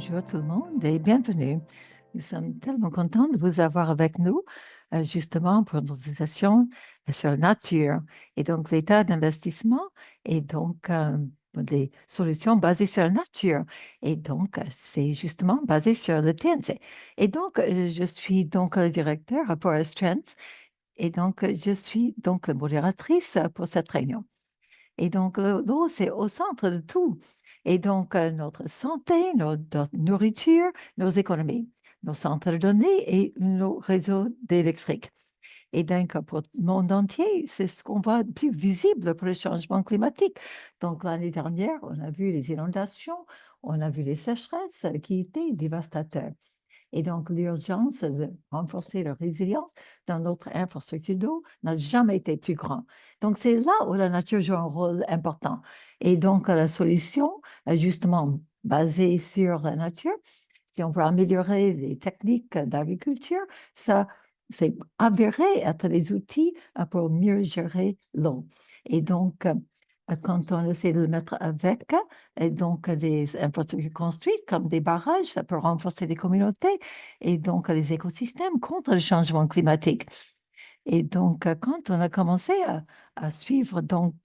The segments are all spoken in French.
Bonjour tout le monde et bienvenue. Nous sommes tellement contents de vous avoir avec nous, justement pour notre session sur la nature et donc l'état d'investissement et donc des solutions basées sur la nature. Et donc, c'est justement basé sur le TNC. Et donc, je suis donc le directeur à Forest Trends et donc, je suis donc la modératrice pour cette réunion. Et donc, l'eau, c'est au centre de tout. Et donc, notre santé, notre nourriture, nos économies, nos centres de données et nos réseaux d'électrique. Et donc, pour le monde entier, c'est ce qu'on voit de plus visible pour le changement climatique. Donc, l'année dernière, on a vu les inondations, on a vu les sécheresses qui étaient dévastateurs. Et donc, l'urgence de renforcer la résilience dans notre infrastructure d'eau n'a jamais été plus grande. Donc, c'est là où la nature joue un rôle important. Et donc, la solution, justement, basée sur la nature, si on veut améliorer les techniques d'agriculture, ça, c'est avéré être des outils pour mieux gérer l'eau. Et donc, quand on essaie de le mettre avec, et donc des infrastructures construites comme des barrages, ça peut renforcer les communautés et donc les écosystèmes contre le changement climatique. Et donc, quand on a commencé à suivre donc,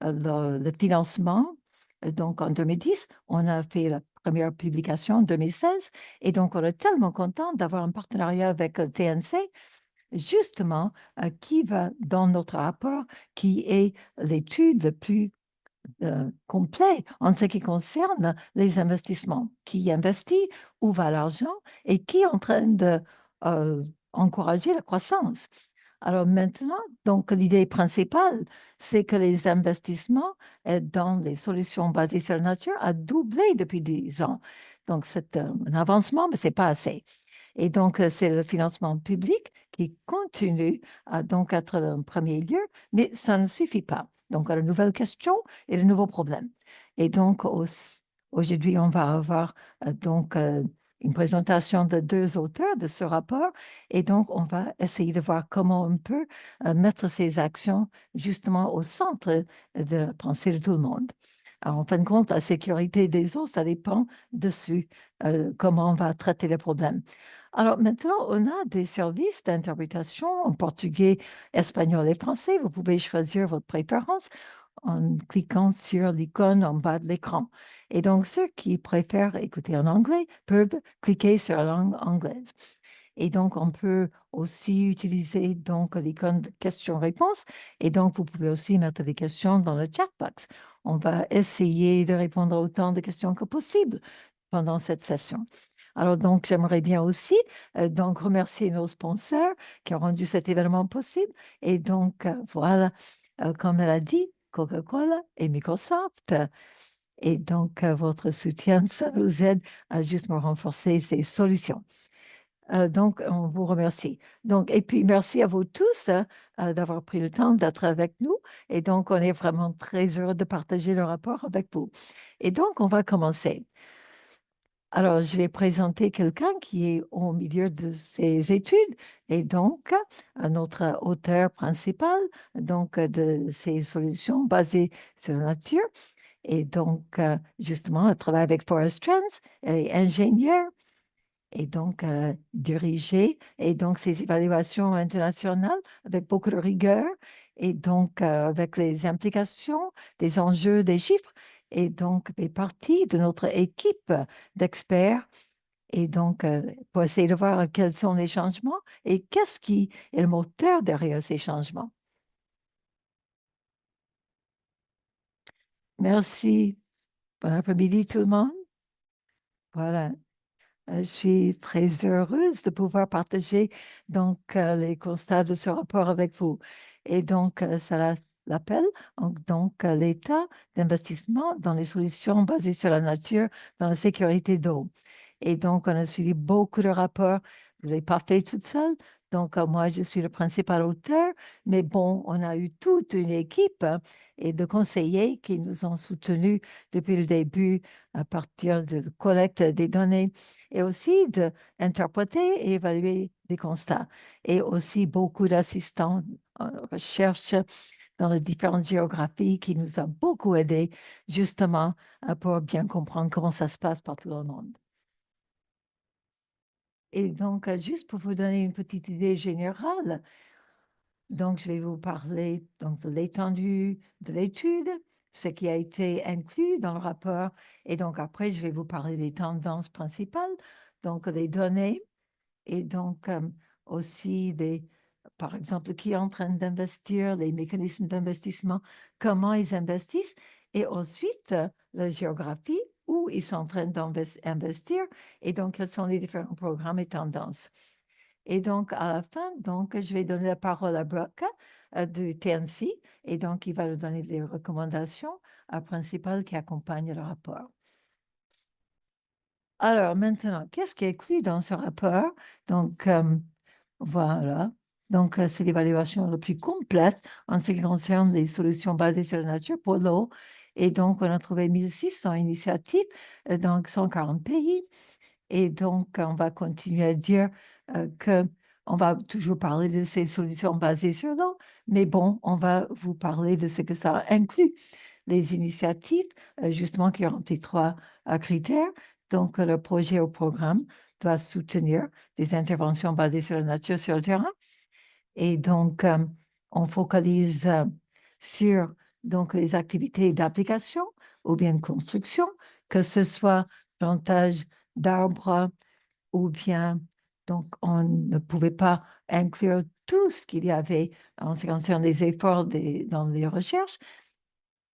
le financement, donc en 2010, on a fait la première publication en 2016. Et donc, on est tellement content d'avoir un partenariat avec le TNC, justement, qui va dans notre rapport, qui est l'étude la plus complet en ce qui concerne les investissements. Qui investit, où va l'argent et qui est en train de encourager la croissance. Alors maintenant, donc l'idée principale, c'est que les investissements dans les solutions basées sur la nature a doublé depuis 10 ans. Donc c'est un avancement, mais c'est pas assez. Et donc c'est le financement public qui continue à donc être en premier lieu, mais ça ne suffit pas. Donc, la nouvelle question et le nouveau problème. Et donc, aujourd'hui, on va avoir donc une présentation de deux auteurs de ce rapport. Et donc, on va essayer de voir comment on peut mettre ces actions justement au centre de la pensée de tout le monde. Alors, en fin de compte, la sécurité des eaux, ça dépend dessus, comment on va traiter les problèmes. Alors maintenant, on a des services d'interprétation en portugais, espagnol et français. Vous pouvez choisir votre préférence en cliquant sur l'icône en bas de l'écran. Et donc, ceux qui préfèrent écouter en anglais peuvent cliquer sur la langue anglaise. Et donc, on peut aussi utiliser donc l'icône de questions-réponses. Et donc, vous pouvez aussi mettre des questions dans le chat box. On va essayer de répondre à autant de questions que possible pendant cette session. Alors, donc, j'aimerais bien aussi donc remercier nos sponsors qui ont rendu cet événement possible. Et donc, voilà, comme elle a dit, Coca-Cola et Microsoft. Et donc, votre soutien, ça nous aide à justement renforcer ces solutions. Donc, on vous remercie. Donc, et puis, merci à vous tous d'avoir pris le temps d'être avec nous. Et donc, on est vraiment très heureux de partager le rapport avec vous. Et donc, on va commencer. Alors, je vais présenter quelqu'un qui est au milieu de ses études et donc notre auteur principal donc de ces solutions basées sur la nature. Et donc, justement, elle travaille avec Forest Trends, elle est ingénieure et donc dirigée et donc ces évaluations internationales avec beaucoup de rigueur et donc avec les implications, des enjeux, des chiffres et donc fait partie de notre équipe d'experts et donc pour essayer de voir quels sont les changements et qu'est-ce qui est le moteur derrière ces changements. Merci. Bon après-midi tout le monde. Voilà. Je suis très heureuse de pouvoir partager donc les constats de ce rapport avec vous. Et donc, l'appelle donc l'état d'investissement dans les solutions basées sur la nature, dans la sécurité d'eau. Et donc, on a suivi beaucoup de rapports. Je ne l'ai pas fait toute seule. Donc, moi, je suis le principal auteur. Mais bon, on a eu toute une équipe et de conseillers qui nous ont soutenus depuis le début à partir de la collecte des données et aussi d'interpréter et évaluer des constats. Et aussi beaucoup d'assistants en recherche dans les différentes géographies qui nous a beaucoup aidés justement pour bien comprendre comment ça se passe partout dans le monde. Et donc, juste pour vous donner une petite idée générale, donc je vais vous parler donc, de l'étendue de l'étude, ce qui a été inclus dans le rapport. Et donc, après, je vais vous parler des tendances principales, donc des données et donc aussi par exemple, qui est en train d'investir, les mécanismes d'investissement, comment ils investissent, et ensuite la géographie, où ils sont en train d'investir, et donc quels sont les différents programmes et tendances. Et donc, à la fin, donc, je vais donner la parole à Brock du TNC, et donc, il va nous donner les recommandations principales qui accompagnent le rapport. Alors maintenant, qu'est-ce qui est inclus dans ce rapport? Donc, voilà. Donc, c'est l'évaluation la plus complète en ce qui concerne les solutions basées sur la nature pour l'eau. Et donc, on a trouvé 1600 initiatives dans 140 pays. Et donc, on va continuer à dire qu'on va toujours parler de ces solutions basées sur l'eau, mais bon, on va vous parler de ce que ça inclut. Les initiatives, justement, qui remplissent trois critères. Donc, le projet au programme doit soutenir des interventions basées sur la nature sur le terrain. Et donc, on focalise sur donc, les activités d'application ou bien de construction, que ce soit plantage d'arbres ou bien, donc, on ne pouvait pas inclure tout ce qu'il y avait en ce qui concerne les efforts dans les recherches.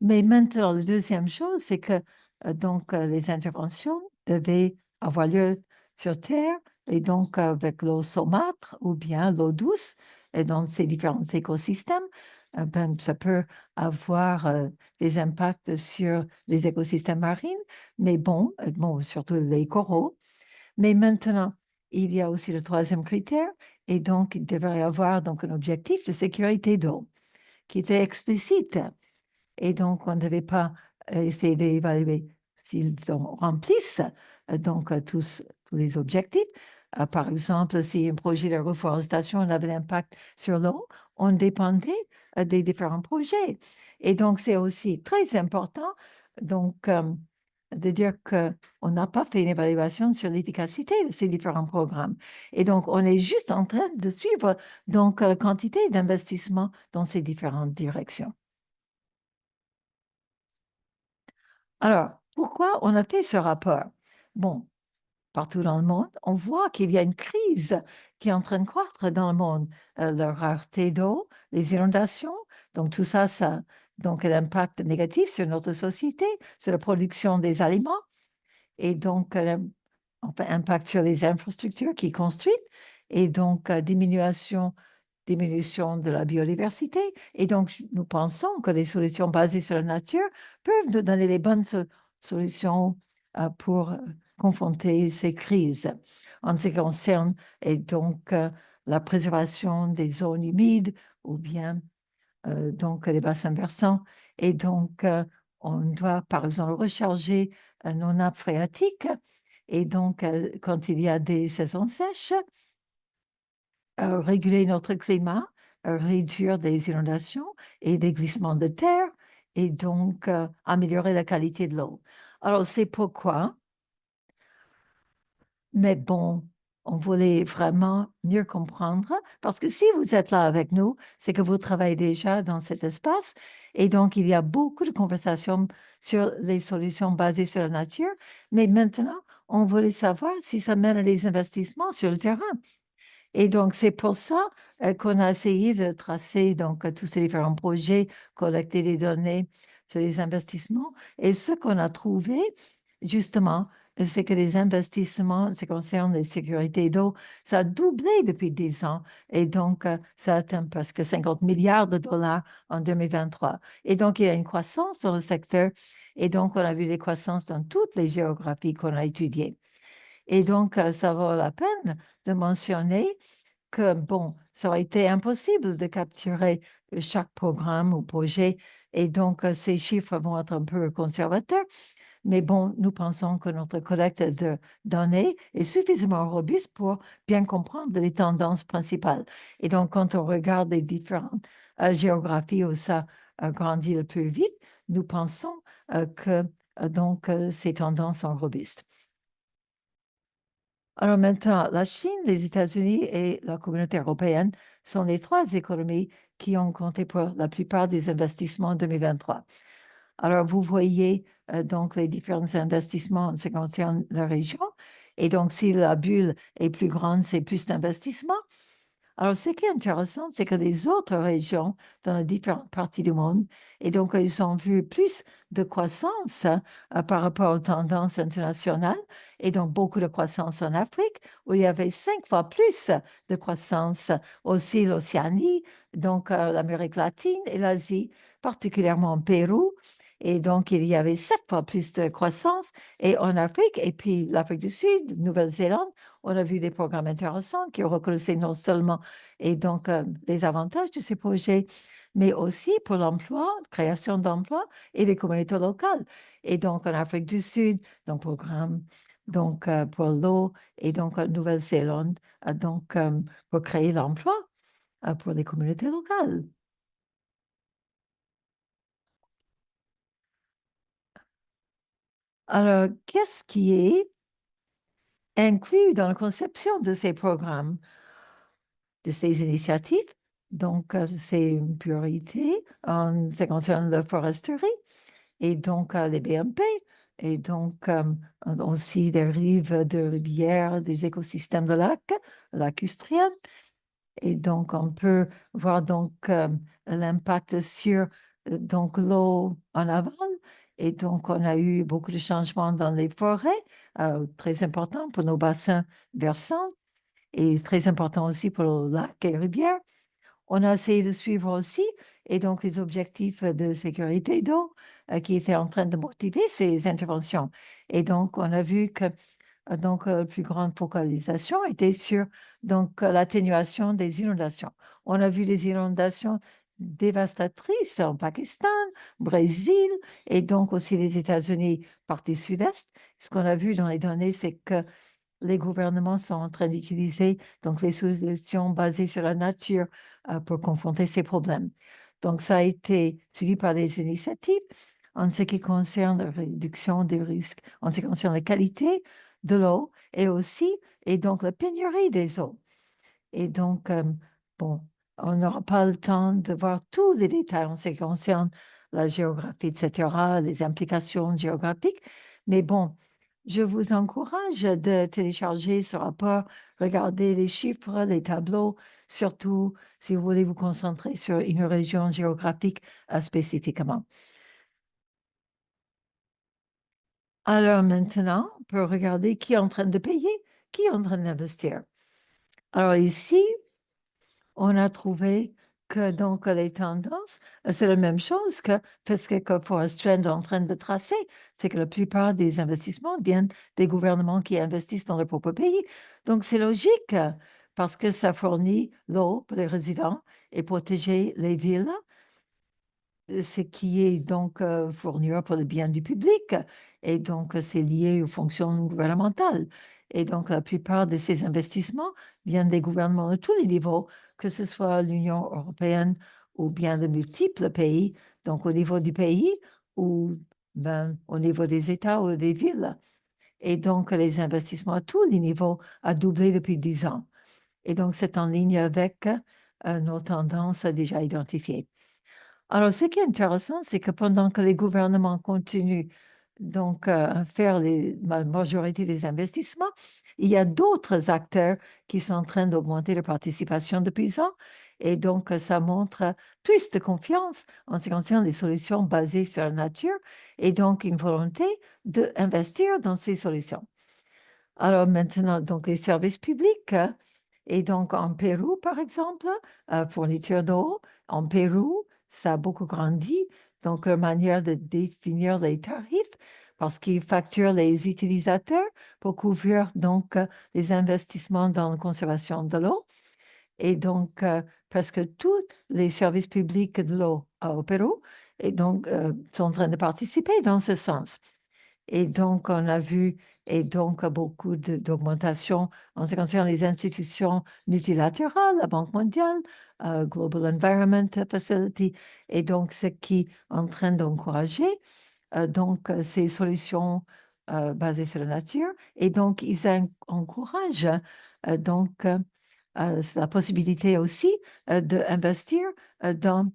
Mais maintenant, la deuxième chose, c'est que donc, les interventions devaient avoir lieu sur Terre et donc avec l'eau saumâtre ou bien l'eau douce et dans ces différents écosystèmes. Ben, ça peut avoir des impacts sur les écosystèmes marins, mais bon, surtout les coraux. Mais maintenant, il y a aussi le troisième critère et donc il devrait y avoir donc un objectif de sécurité d'eau qui était explicite. Et donc, on ne devait pas essayer d'évaluer s'ils remplissent tous les objectifs. Par exemple, si un projet de reforestation avait l'impact sur l'eau, on dépendait des différents projets. Et donc, c'est aussi très important donc, de dire qu'on n'a pas fait une évaluation sur l'efficacité de ces différents programmes. Et donc, on est juste en train de suivre donc, la quantité d'investissement dans ces différentes directions. Alors, pourquoi on a fait ce rapport? Bon, partout dans le monde, on voit qu'il y a une crise qui est en train de croître dans le monde. La rareté d'eau, les inondations, donc tout ça, ça a donc un impact négatif sur notre société, sur la production des aliments et donc enfin, impact sur les infrastructures qui construisent et donc diminution de la biodiversité. Et donc, nous pensons que les solutions basées sur la nature peuvent nous donner les bonnes solutions pour confronter ces crises. En ce qui concerne et donc la préservation des zones humides ou bien donc les bassins versants. Et donc, on doit, par exemple, recharger nos nappes phréatiques. Et donc, quand il y a des saisons sèches, réguler notre climat, réduire des inondations et des glissements de terre et donc améliorer la qualité de l'eau. Alors, c'est pourquoi, mais bon, on voulait vraiment mieux comprendre parce que si vous êtes là avec nous, c'est que vous travaillez déjà dans cet espace et donc il y a beaucoup de conversations sur les solutions basées sur la nature, mais maintenant, on voulait savoir si ça mène à des investissements sur le terrain. Et donc, c'est pour ça qu'on a essayé de tracer donc, tous ces différents projets, collecter des données sur les investissements. Et ce qu'on a trouvé, justement, c'est que les investissements, ce qui concerne les sécurités d'eau, ça a doublé depuis 10 ans. Et donc, ça atteint presque 50 milliards de dollars en 2023. Et donc, il y a une croissance dans le secteur. Et donc, on a vu des croissances dans toutes les géographies qu'on a étudiées. Et donc, ça vaut la peine de mentionner que, bon, ça aurait été impossible de capturer chaque programme ou projet. Et donc, ces chiffres vont être un peu conservateurs. Mais bon, nous pensons que notre collecte de données est suffisamment robuste pour bien comprendre les tendances principales. Et donc, quand on regarde les différentes géographies où ça grandit le plus vite, nous pensons que donc ces tendances sont robustes. Alors maintenant, la Chine, les États-Unis et la communauté européenne sont les trois économies qui ont compté pour la plupart des investissements en 2023. Alors, vous voyez donc les différents investissements en ce qui concerne la région. Et donc, si la bulle est plus grande, c'est plus d'investissements. Alors, ce qui est intéressant, c'est que les autres régions dans les différentes parties du monde, et donc ils ont vu plus de croissance par rapport aux tendances internationales, et donc beaucoup de croissance en Afrique, où il y avait 5 fois plus de croissance, aussi l'Océanie, donc l'Amérique latine et l'Asie, particulièrement en Pérou. Et donc, il y avait 7 fois plus de croissance. Et en Afrique, et puis l'Afrique du Sud, Nouvelle-Zélande, on a vu des programmes intéressants qui reconnaissaient non seulement et donc les avantages de ces projets, mais aussi pour l'emploi, création d'emplois et les communautés locales. Et donc en Afrique du Sud, donc programme donc, pour l'eau et donc en Nouvelle-Zélande, donc pour créer l'emploi pour les communautés locales. Alors, qu'est-ce qui est inclus dans la conception de ces programmes, de ces initiatives? Donc, c'est une priorité en ce qui concerne la foresterie et donc les BMP, et donc aussi des rives de rivières, des écosystèmes de lacs lacustriens. Et donc, on peut voir donc l'impact sur donc l'eau en aval. Et donc, on a eu beaucoup de changements dans les forêts, très importants pour nos bassins versants et très important aussi pour les lacs et rivières. On a essayé de suivre aussi, et donc les objectifs de sécurité d'eau qui étaient en train de motiver ces interventions. Et donc, on a vu que la plus grande focalisation était sur donc l'atténuation des inondations. On a vu des inondations dévastatrices en Pakistan, Brésil et donc aussi les États-Unis, partie sud-est. Ce qu'on a vu dans les données, c'est que les gouvernements sont en train d'utiliser donc les solutions basées sur la nature pour confronter ces problèmes. Donc, ça a été suivi par des initiatives en ce qui concerne la réduction des risques, en ce qui concerne la qualité de l'eau et aussi, et donc la pénurie des eaux. Et donc, bon, on n'aura pas le temps de voir tous les détails en ce qui concerne la géographie, etc., les implications géographiques. Mais bon, je vous encourage de télécharger ce rapport, regarder les chiffres, les tableaux, surtout si vous voulez vous concentrer sur une région géographique spécifiquement. Alors maintenant, on peut regarder qui est en train de payer, qui est en train d'investir. Alors ici, on a trouvé que donc les tendances, c'est la même chose que Forest Trend est en train de tracer, c'est que la plupart des investissements viennent des gouvernements qui investissent dans leur propre pays. Donc c'est logique parce que ça fournit l'eau pour les résidents et protéger les villes, ce qui est donc fournir pour le bien du public. Et donc, c'est lié aux fonctions gouvernementales. Et donc, la plupart de ces investissements viennent des gouvernements de tous les niveaux, que ce soit l'Union européenne ou bien de multiples pays, donc au niveau du pays ou ben, au niveau des États ou des villes. Et donc, les investissements à tous les niveaux ont doublé depuis 10 ans. Et donc, c'est en ligne avec nos tendances déjà identifiées. Alors, ce qui est intéressant, c'est que pendant que les gouvernements continuent donc à faire la majorité des investissements, il y a d'autres acteurs qui sont en train d'augmenter leur participation de paysans. Et donc, ça montre plus de confiance en ce qui concerne les solutions basées sur la nature et donc une volonté d'investir dans ces solutions. Alors maintenant, donc les services publics, et donc en Pérou, par exemple, fourniture d'eau, en Pérou, ça a beaucoup grandi. Donc, la manière de définir les tarifs, parce qu'ils facturent les utilisateurs pour couvrir donc les investissements dans la conservation de l'eau. Et donc, presque tous les services publics de l'eau au Pérou et donc, sont en train de participer dans ce sens. Et donc, on a vu et donc beaucoup d'augmentation en ce qui concerne les institutions multilatérales, la Banque mondiale, Global Environment Facility, et donc ce qui est en train d'encourager donc ces solutions basées sur la nature. Et donc, ils encouragent donc la possibilité aussi d'investir dans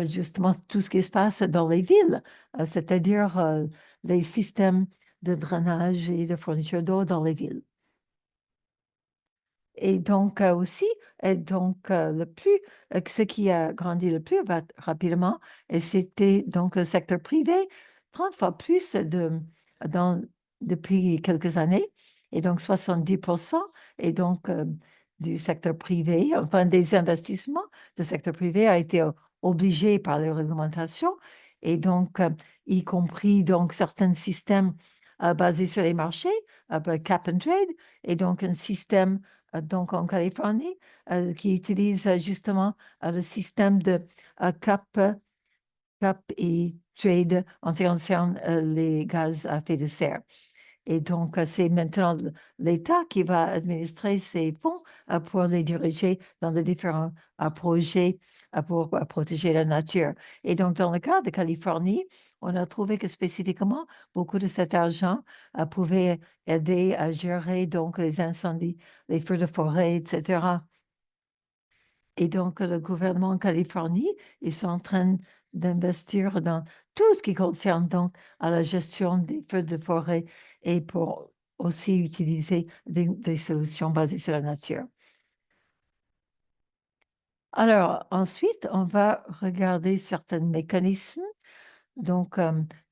justement tout ce qui se passe dans les villes, c'est-à-dire les systèmes de drainage et de fourniture d'eau dans les villes. Et donc aussi, ce qui a grandi le plus rapidement, et c'était donc le secteur privé, 30 fois plus dans, depuis quelques années, et donc 70%, et donc du secteur privé, enfin des investissements du secteur privé a été obligé par les réglementations, et donc y compris donc certains systèmes basés sur les marchés, cap and trade, et donc un système donc en Californie, qui utilise justement le système de cap, cap et trade en ce qui concerne les gaz à effet de serre. Et donc, c'est maintenant l'État qui va administrer ces fonds pour les diriger dans les différents projets pour protéger la nature. Et donc, dans le cas de Californie, on a trouvé que spécifiquement, beaucoup de cet argent pouvait aider à gérer donc les incendies, les feux de forêt, etc. Et donc, le gouvernement en Californie, ils sont en train d'investir dans tout ce qui concerne donc à la gestion des feux de forêt et pour aussi utiliser des solutions basées sur la nature. Alors, ensuite, on va regarder certains mécanismes. Donc,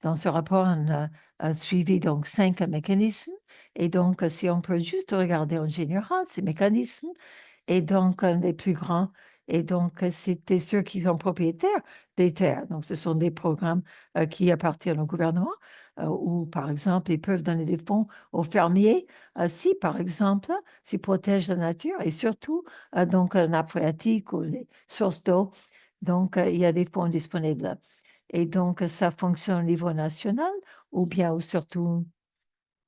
dans ce rapport, on a suivi donc 5 mécanismes. Et donc, si on peut juste regarder en général ces mécanismes, et donc les plus grands, et donc c'était ceux qui sont propriétaires des terres. Donc, ce sont des programmes qui appartiennent au gouvernement, où, par exemple, ils peuvent donner des fonds aux fermiers si, par exemple, s'ils protègent la nature et surtout donc la nappe phréatique ou les sources d'eau. Donc, il y a des fonds disponibles. Et donc, ça fonctionne au niveau national ou bien ou surtout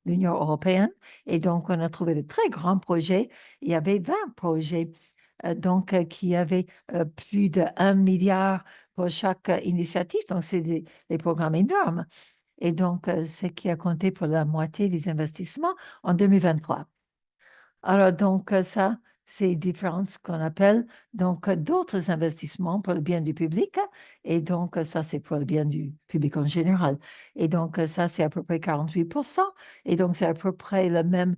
l'Union européenne. Et donc, on a trouvé de très grands projets. Il y avait 20 projets qui avaient plus de 1 milliard pour chaque initiative. Donc, c'est des programmes énormes. Et donc, ce qui a compté pour la moitié des investissements en 2023. Alors, donc, ça, c'est différent ce qu'on appelle donc d'autres investissements pour le bien du public. Et donc, ça, c'est pour le bien du public en général. Et donc, ça, c'est à peu près 48%. Et donc, c'est à peu près la même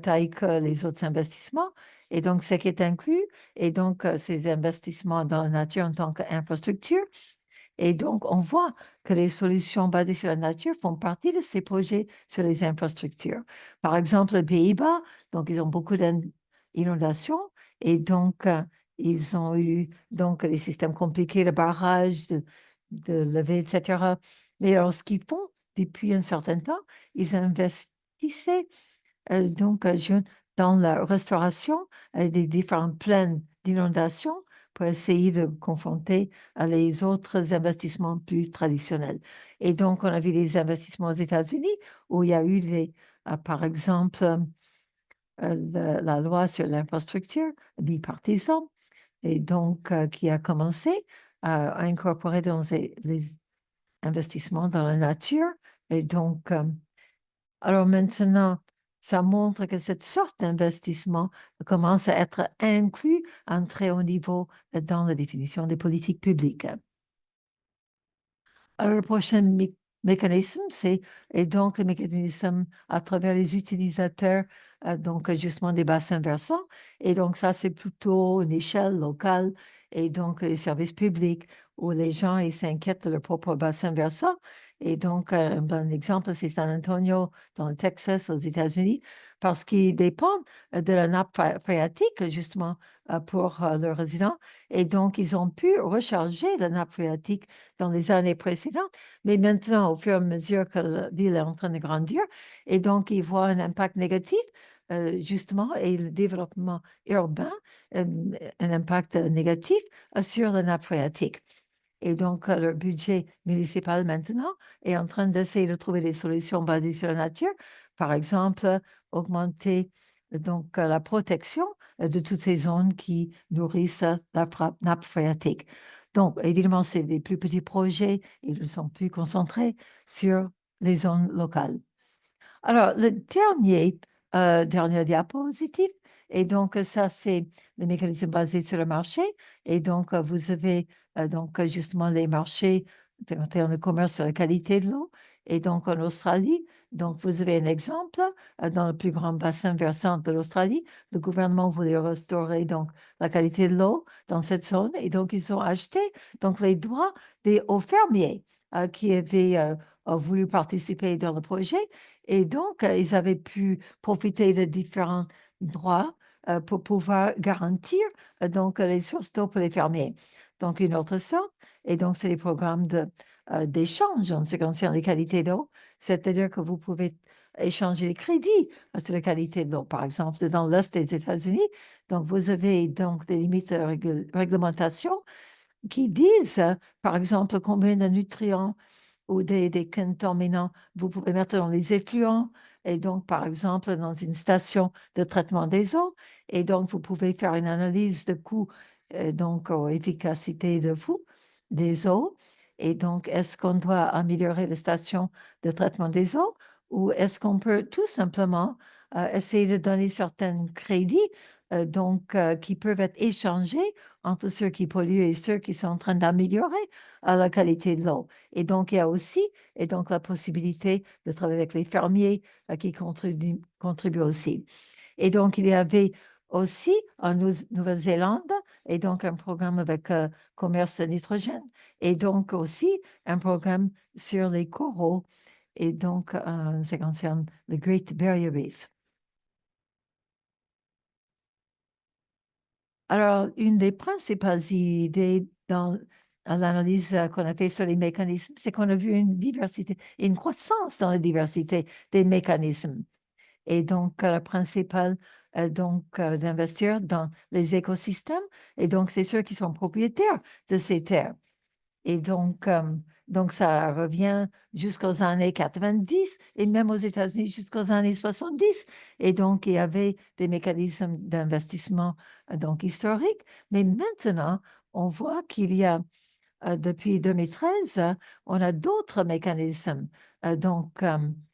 taille que les autres investissements. Et donc, ce qui est inclus, et donc, ces investissements dans la nature en tant qu'infrastructure. Et donc, on voit que les solutions basées sur la nature font partie de ces projets sur les infrastructures. Par exemple, les Pays-Bas, donc ils ont beaucoup d'inondations et donc ils ont eu donc des systèmes compliqués de barrages, de levée, etc. Mais alors, ce qu'ils font depuis un certain temps, ils investissaient dans la restauration des différentes plaines d'inondation pour essayer de confronter les autres investissements plus traditionnels. Et donc, on a vu des investissements aux États-Unis où il y a eu, par exemple, la loi sur l'infrastructure bipartisan, et donc qui a commencé à incorporer dans les investissements dans la nature. Et donc, alors maintenant, ça montre que cette sorte d'investissement commence à être inclus à un très haut niveau dans la définition des politiques publiques. Alors, le prochain mécanisme, c'est et donc le mécanisme à travers les utilisateurs, donc justement des bassins versants. Et donc, ça, c'est plutôt une échelle locale et donc les services publics où les gens ils s'inquiètent de leur propre bassin versant. Et donc, un bon exemple, c'est San Antonio, dans le Texas, aux États-Unis, parce qu'ils dépendent de la nappe phréatique, justement, pour leurs résidents. Et donc, ils ont pu recharger la nappe phréatique dans les années précédentes, mais maintenant, au fur et à mesure que la ville est en train de grandir, et donc ils voient un impact négatif, justement, et le développement urbain, un impact négatif sur la nappe phréatique. Et donc, leur budget municipal maintenant est en train d'essayer de trouver des solutions basées sur la nature. Par exemple, augmenter donc la protection de toutes ces zones qui nourrissent la nappe phréatique. Donc, évidemment, c'est des plus petits projets, ils sont plus concentrés sur les zones locales. Alors, le dernière diapositive, et donc ça, c'est le mécanisme basé sur le marché. Et donc, vous avez justement les marchés en termes de commerce sur la qualité de l'eau. Et donc, en Australie, donc vous avez un exemple dans le plus grand bassin versant de l'Australie. Le gouvernement voulait restaurer donc la qualité de l'eau dans cette zone. Et donc, ils ont acheté donc les droits aux fermiers qui avaient voulu participer dans le projet. Et donc, ils avaient pu profiter de différents droits pour pouvoir garantir les sources d'eau pour les fermiers. Donc, une autre sorte. Et donc, c'est des programmes d'échange en ce qui concerne les qualités d'eau. C'est-à-dire que vous pouvez échanger les crédits sur la qualité de l'eau. Par exemple, dans l'Est des États-Unis, donc vous avez donc des limites de réglementation qui disent, par exemple, combien de nutriments ou des contaminants, vous pouvez mettre dans les effluents et donc, par exemple, dans une station de traitement des eaux. Et donc, vous pouvez faire une analyse de coût, efficacité de vous, des eaux. Et donc, est-ce qu'on doit améliorer la station de traitement des eaux ou est-ce qu'on peut tout simplement essayer de donner certains crédits qui peuvent être échangés entre ceux qui polluent et ceux qui sont en train d'améliorer la qualité de l'eau. Et donc, il y a aussi la possibilité de travailler avec les fermiers qui contribuent aussi. Et donc, il y avait aussi en Nouvelle-Zélande et donc un programme avec commerce nitrogène et donc aussi un programme sur les coraux et donc ça concerne le Great Barrier Reef. Alors, une des principales idées dans l'analyse qu'on a fait sur les mécanismes, c'est qu'on a vu une diversité, une croissance dans la diversité des mécanismes. Et donc, le principal, d'investir dans les écosystèmes. Et donc, c'est ceux qui sont propriétaires de ces terres. Et donc ça revient jusqu'aux années 90 et même aux États-Unis jusqu'aux années 70. Et donc, il y avait des mécanismes d'investissement historiques. Mais maintenant, on voit qu'il y a depuis 2013, on a d'autres mécanismes,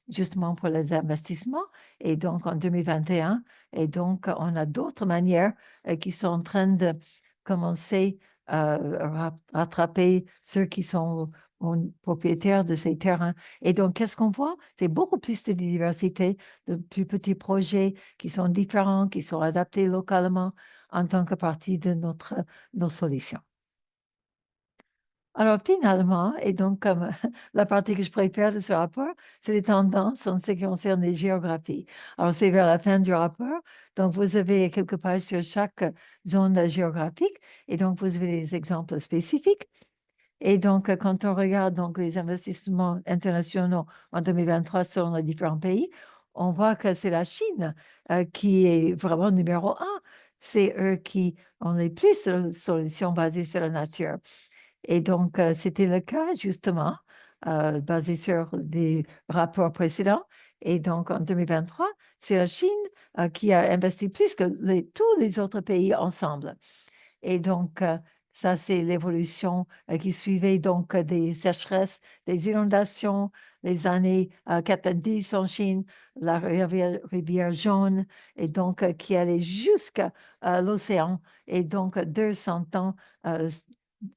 justement pour les investissements. Et donc, en 2021, et donc, on a d'autres manières qui sont en train de commencer à rattraper ceux qui sont propriétaires de ces terrains. Et donc, qu'est-ce qu'on voit? C'est beaucoup plus de diversité, de plus petits projets qui sont différents, qui sont adaptés localement en tant que partie de nos solutions. Alors finalement, et donc comme la partie que je préfère de ce rapport, c'est les tendances en ce qui concerne les géographies. Alors c'est vers la fin du rapport, donc vous avez quelques pages sur chaque zone géographique et donc vous avez des exemples spécifiques. Et donc quand on regarde donc les investissements internationaux en 2023 selon les différents pays, on voit que c'est la Chine qui est vraiment numéro un. C'est eux qui ont les plus de solutions basées sur la nature. Et donc, c'était le cas justement, basé sur des rapports précédents. Et donc, en 2023, c'est la Chine qui a investi plus que tous les autres pays ensemble. Et donc, ça, c'est l'évolution qui suivait donc des sécheresses, des inondations, les années 90 en Chine, la rivière jaune, et donc qui allait jusqu'à l'océan. Et donc, 200 ans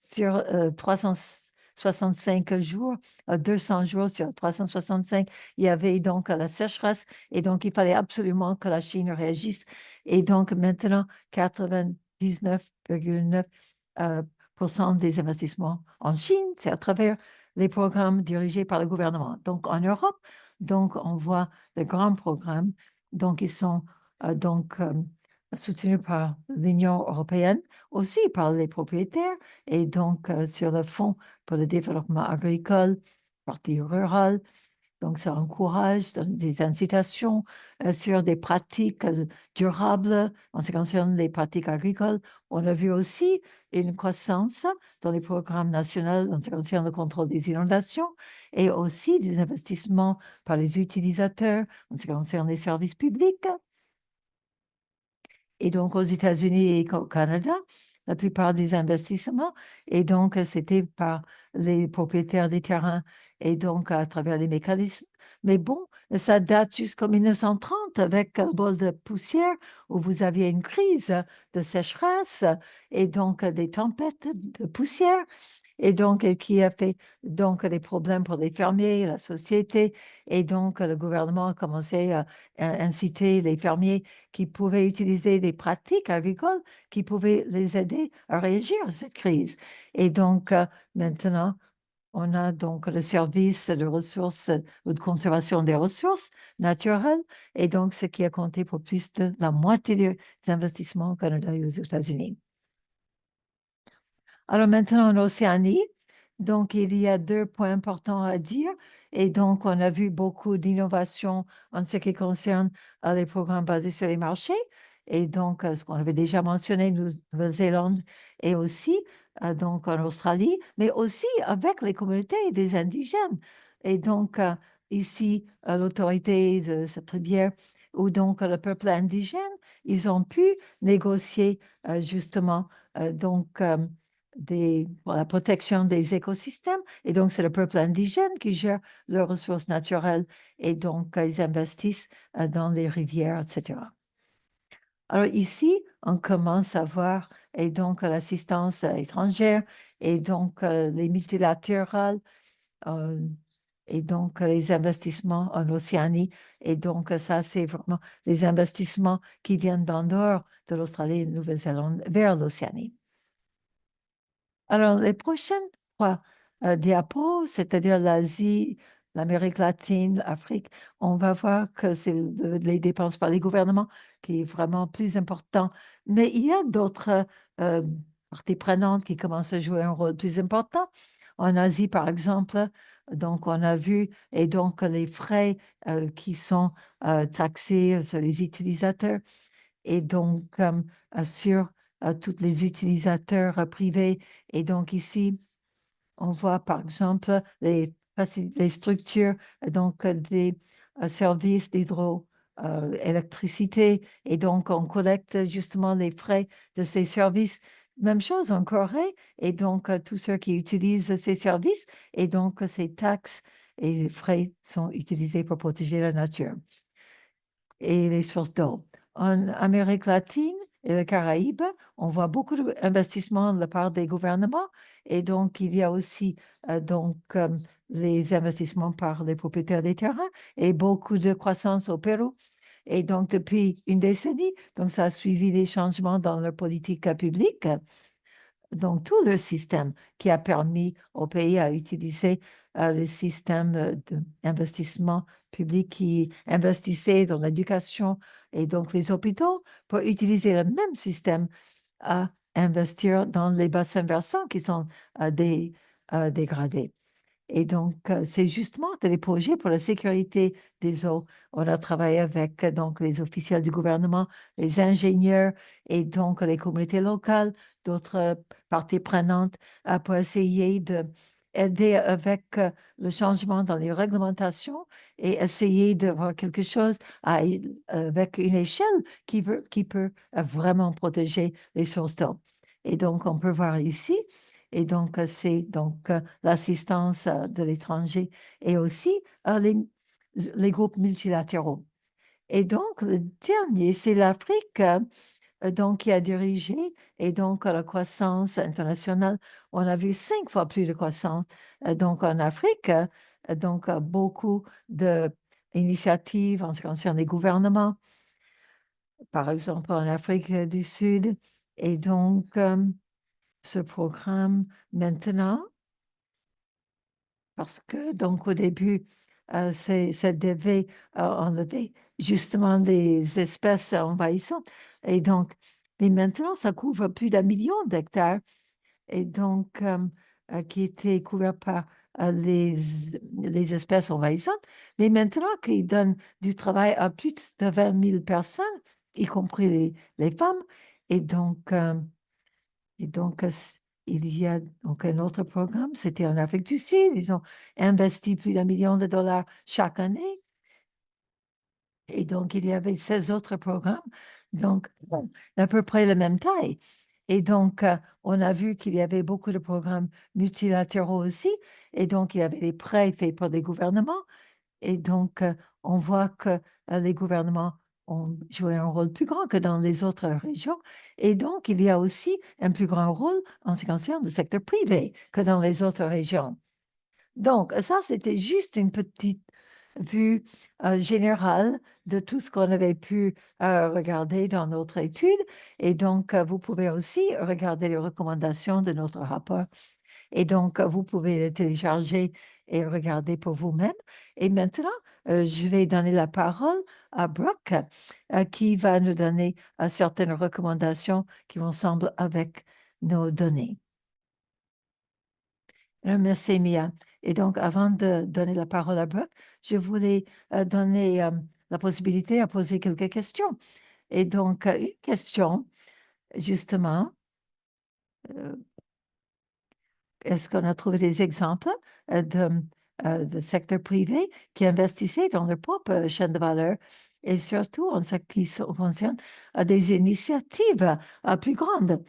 sur 365 jours, 200 jours sur 365, il y avait donc la sécheresse. Et donc, il fallait absolument que la Chine réagisse. Et donc, maintenant, 99,9 pour cent des investissements en Chine, c'est à travers les programmes dirigés par le gouvernement. Donc, en Europe, donc, on voit de grands programmes. Donc, ils sont soutenus par l'Union européenne, aussi par les propriétaires, et donc sur le Fonds pour le développement agricole, partie rurale. Donc, ça encourage des incitations sur des pratiques durables en ce qui concerne les pratiques agricoles. On a vu aussi une croissance dans les programmes nationaux en ce qui concerne le contrôle des inondations et aussi des investissements par les utilisateurs en ce qui concerne les services publics. Et donc, aux États-Unis et au Canada, la plupart des investissements, et donc, c'était par les propriétaires des terrains et donc à travers les mécanismes. Mais bon, Ça date jusqu'en 1930 avec un bol de poussière où vous aviez une crise de sécheresse et donc des tempêtes de poussière et donc qui a fait donc des problèmes pour les fermiers, la société et donc le gouvernement a commencé à inciter les fermiers qui pouvaient utiliser des pratiques agricoles qui pouvaient les aider à réagir à cette crise. Et donc maintenant, on a donc le service de ressources ou de conservation des ressources naturelles, et donc ce qui a compté pour plus de la moitié des investissements au Canada et aux États-Unis. Alors maintenant, en Océanie, donc il y a deux points importants à dire. Et donc, on a vu beaucoup d'innovations en ce qui concerne les programmes basés sur les marchés. Et donc, ce qu'on avait déjà mentionné, Nouvelle-Zélande et aussi donc en Australie, mais aussi avec les communautés des indigènes. Et donc, ici, l'autorité de cette rivière ou donc le peuple indigène, ils ont pu négocier justement donc pour la protection des écosystèmes. Et donc, c'est le peuple indigène qui gère leurs ressources naturelles et donc ils investissent dans les rivières, etc. Alors ici, on commence à voir et donc l'assistance étrangère et donc les multilatérales euh, et donc les investissements en Océanie. Et donc ça, c'est vraiment les investissements qui viennent d'en dehors de l'Australie et de Nouvelle-Zélande vers l'Océanie. Alors, les prochaines trois diapos, c'est-à-dire l'Asie, l'Amérique latine, l'Afrique, on va voir que c'est les dépenses par les gouvernements qui est vraiment plus important. Mais il y a d'autres euh, parties prenantes qui commencent à jouer un rôle plus important. En Asie, par exemple, donc on a vu, et donc les frais qui sont taxés sur les utilisateurs et donc sur tous les utilisateurs privés. Et donc ici, on voit par exemple les structures donc des services d'hydroélectricité et donc on collecte justement les frais de ces services. Même chose en Corée et donc tous ceux qui utilisent ces services et donc ces taxes et frais sont utilisés pour protéger la nature et les sources d'eau. En Amérique latine et les Caraïbes, on voit beaucoup d'investissements de la part des gouvernements et donc il y a aussi les investissements par les propriétaires des terrains et beaucoup de croissance au Pérou. Et donc depuis une décennie, donc ça a suivi des changements dans leur politique publique donc tout le système qui a permis au pays à utiliser le système d'investissement public qui investissait dans l'éducation et donc les hôpitaux pour utiliser le même système à investir dans les bassins versants qui sont dégradés. Et donc, c'est justement des projets pour la sécurité des eaux. On a travaillé avec donc les officiels du gouvernement, les ingénieurs et donc les communautés locales, d'autres parties prenantes pour essayer d'aider avec le changement dans les réglementations et essayer de voir quelque chose avec une échelle qui peut vraiment protéger les sources d'eau. Et donc, on peut voir ici et donc, c'est donc l'assistance de l'étranger et aussi les groupes multilatéraux. Et donc, le dernier, c'est l'Afrique, donc, qui a dirigé, et donc la croissance internationale. On a vu 5 fois plus de croissance, donc en Afrique, donc beaucoup d'initiatives en ce qui concerne les gouvernements, par exemple en Afrique du Sud. Et donc, ce programme maintenant, parce que donc au début, ça devait enlever justement les espèces envahissantes. Et donc, mais maintenant, ça couvre plus d'1 million d'hectares et donc qui étaient couverts par les espèces envahissantes. Mais maintenant qu'il donne du travail à plus de 20 000 personnes, y compris les femmes, et donc il y a donc un autre programme, c'était en Afrique du Sud. Ils ont investi plus d'1 million de dollars chaque année. Et donc, il y avait 16 autres programmes, donc bon, à peu près la même taille. Et donc, on a vu qu'il y avait beaucoup de programmes multilatéraux aussi. Et donc, il y avait des prêts faits par des gouvernements. Et donc, on voit que les gouvernements ont joué un rôle plus grand que dans les autres régions. Et donc, il y a aussi un plus grand rôle en ce qui concerne le secteur privé que dans les autres régions. Donc, ça, c'était juste une petite vue générale de tout ce qu'on avait pu regarder dans notre étude. Et donc, vous pouvez aussi regarder les recommandations de notre rapport. Et donc, vous pouvez le télécharger et regarder pour vous-même. Et maintenant, je vais donner la parole à Brooke, qui va nous donner certaines recommandations qui vont ensemble avec nos données. Merci, Mia. Et donc, avant de donner la parole à Brooke, je voulais donner la possibilité à poser quelques questions. Et donc, une question, justement, euh, est-ce qu'on a trouvé des exemples de secteur privé qui investissaient dans leur propre chaîne de valeur et surtout en ce qui concerne des initiatives plus grandes?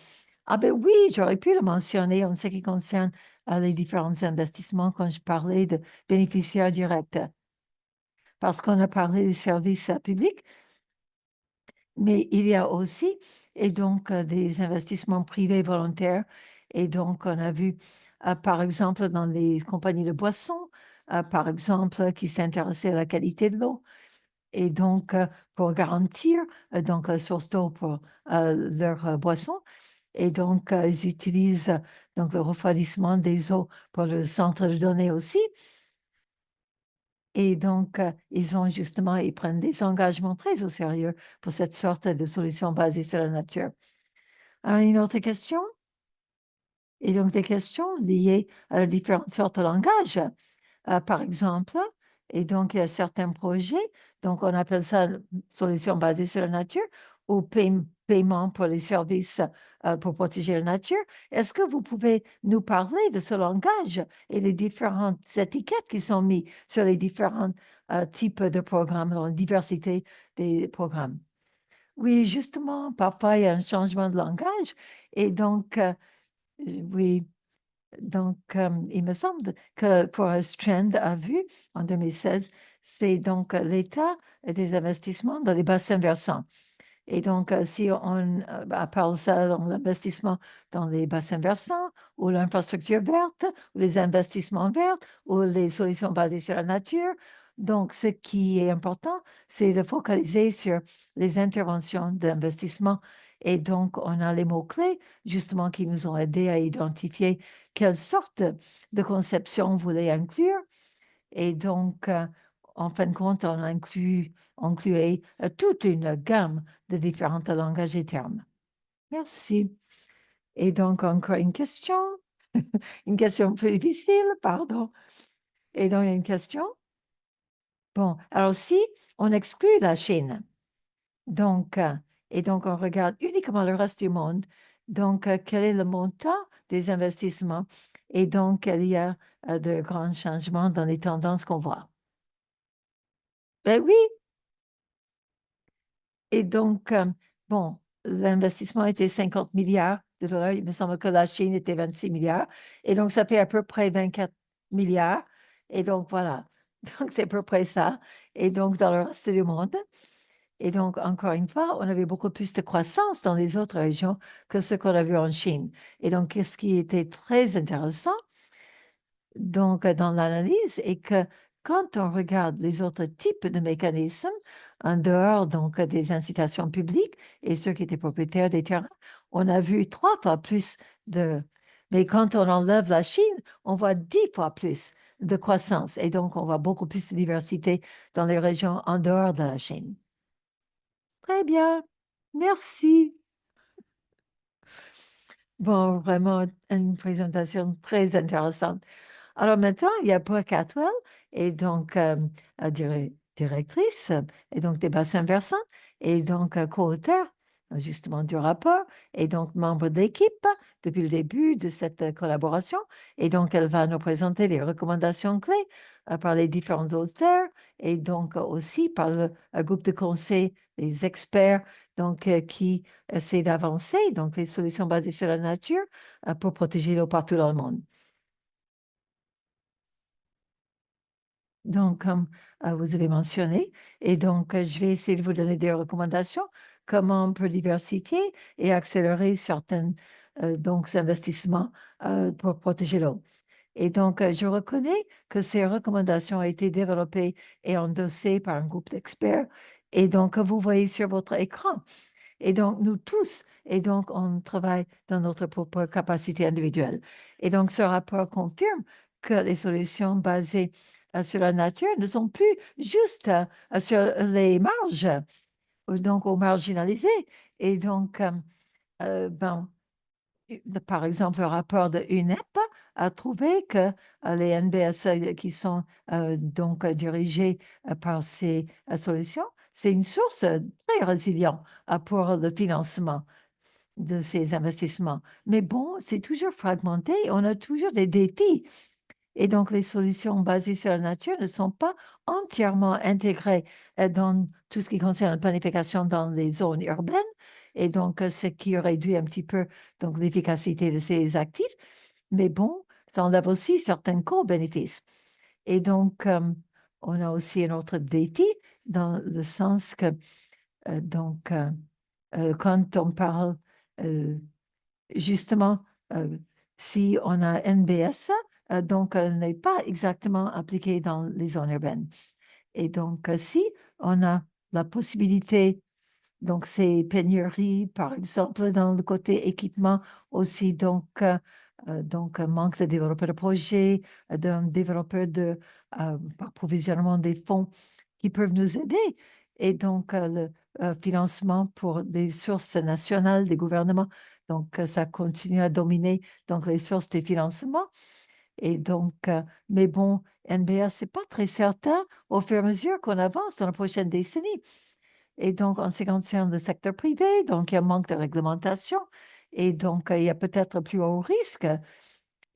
Ah ben oui, j'aurais pu le mentionner en ce qui concerne les différents investissements quand je parlais de bénéficiaires directs, parce qu'on a parlé des services publics, mais il y a aussi, et donc, des investissements privés volontaires. Et donc, on a vu, par exemple, dans les compagnies de boissons, par exemple, qui s'intéressaient à la qualité de l'eau. Et donc, pour garantir donc, la source d'eau pour leurs boissons. Et donc, ils utilisent donc, le refroidissement des eaux pour le centre de données aussi. Et donc, ils prennent des engagements très au sérieux pour cette sorte de solution basée sur la nature. Alors, une autre question? Et donc, des questions liées à différentes sortes de langages. Par exemple, et donc, il y a certains projets, donc on appelle ça solution basée sur la nature ou paiement pour les services pour protéger la nature. Est-ce que vous pouvez nous parler de ce langage et les différentes étiquettes qui sont mises sur les différents types de programmes, la diversité des programmes? Oui, justement, parfois il y a un changement de langage et donc, oui. Donc, il me semble que Forest Trend a vu en 2016, c'est donc l'état des investissements dans les bassins versants. Et donc, si on parle ça dans l'investissement dans les bassins versants ou l'infrastructure verte ou les investissements verts ou les solutions basées sur la nature, donc ce qui est important, c'est de focaliser sur les interventions d'investissement. Et donc, on a les mots-clés, justement, qui nous ont aidés à identifier quelle sorte de conception on voulait inclure. Et donc, en fin de compte, on incluait toute une gamme de différents langages et termes. Merci. Et donc, encore une question plus difficile, pardon. Et donc, il y a une question. Bon, alors si on exclut la Chine, donc, et donc on regarde uniquement le reste du monde, donc quel est le montant des investissements? Et donc, il y a de grands changements dans les tendances qu'on voit. Ben oui, et donc, bon, l'investissement était 50 milliards de dollars. Il me semble que la Chine était 26 milliards. Et donc, ça fait à peu près 24 milliards. Et donc, voilà. Donc, c'est à peu près ça. Et donc, dans le reste du monde. Et donc, encore une fois, on avait beaucoup plus de croissance dans les autres régions que ce qu'on a vu en Chine. Et donc, ce qui était très intéressant, donc, dans l'analyse est que quand on regarde les autres types de mécanismes, en dehors donc des incitations publiques et ceux qui étaient propriétaires des terrains, on a vu 3 fois plus de... Mais quand on enlève la Chine, on voit 10 fois plus de croissance et donc on voit beaucoup plus de diversité dans les régions en dehors de la Chine. Très bien, merci. Bon, vraiment une présentation très intéressante. Alors maintenant, il y a Brooke Atwell, et donc directrice, et donc des bassins versants, et donc co-auteur justement du rapport, et donc membre d'équipe depuis le début de cette collaboration. Et donc, elle va nous présenter les recommandations clés par les différents auteurs, et donc aussi par le groupe de conseil, les experts, donc qui essaient d'avancer, donc les solutions basées sur la nature pour protéger l'eau partout dans le monde. Donc, comme vous avez mentionné, et donc je vais essayer de vous donner des recommandations, comment on peut diversifier et accélérer certains donc, investissements pour protéger l'eau. Et donc, je reconnais que ces recommandations ont été développées et endossées par un groupe d'experts. Et donc, vous voyez sur votre écran. Et donc, nous tous, et donc, on travaille dans notre propre capacité individuelle. Et donc, ce rapport confirme que les solutions basées sur la nature ne sont plus juste sur les marges, donc aux marginalisés. Et donc, ben, par exemple, le rapport de UNEP a trouvé que les NBS qui sont donc dirigés par ces solutions, c'est une source très résiliente pour le financement de ces investissements. Mais bon, c'est toujours fragmenté, on a toujours des défis. Et donc, les solutions basées sur la nature ne sont pas entièrement intégrées dans tout ce qui concerne la planification dans les zones urbaines. Et donc, ce qui réduit un petit peu donc, l'efficacité de ces actifs. Mais bon, ça enlève aussi certains co-bénéfices. Et donc, on a aussi un autre défi dans le sens que, donc, quand on parle justement, si on a NBS, donc elle n'est pas exactement appliquée dans les zones urbaines. Et donc, si on a la possibilité, donc ces pénuries, par exemple, dans le côté équipement aussi, donc un manque de développeurs de projets, d'un développeur de approvisionnement des fonds qui peuvent nous aider. Et donc, le financement pour des sources nationales des gouvernements. Donc, ça continue à dominer donc, les sources des financements. Et donc, mais bon, NBS, c'est pas très certain au fur et à mesure qu'on avance dans la prochaine décennie. Et donc, en ce qui concerne le secteur privé, donc il y a un manque de réglementation et donc il y a peut-être plus haut risque.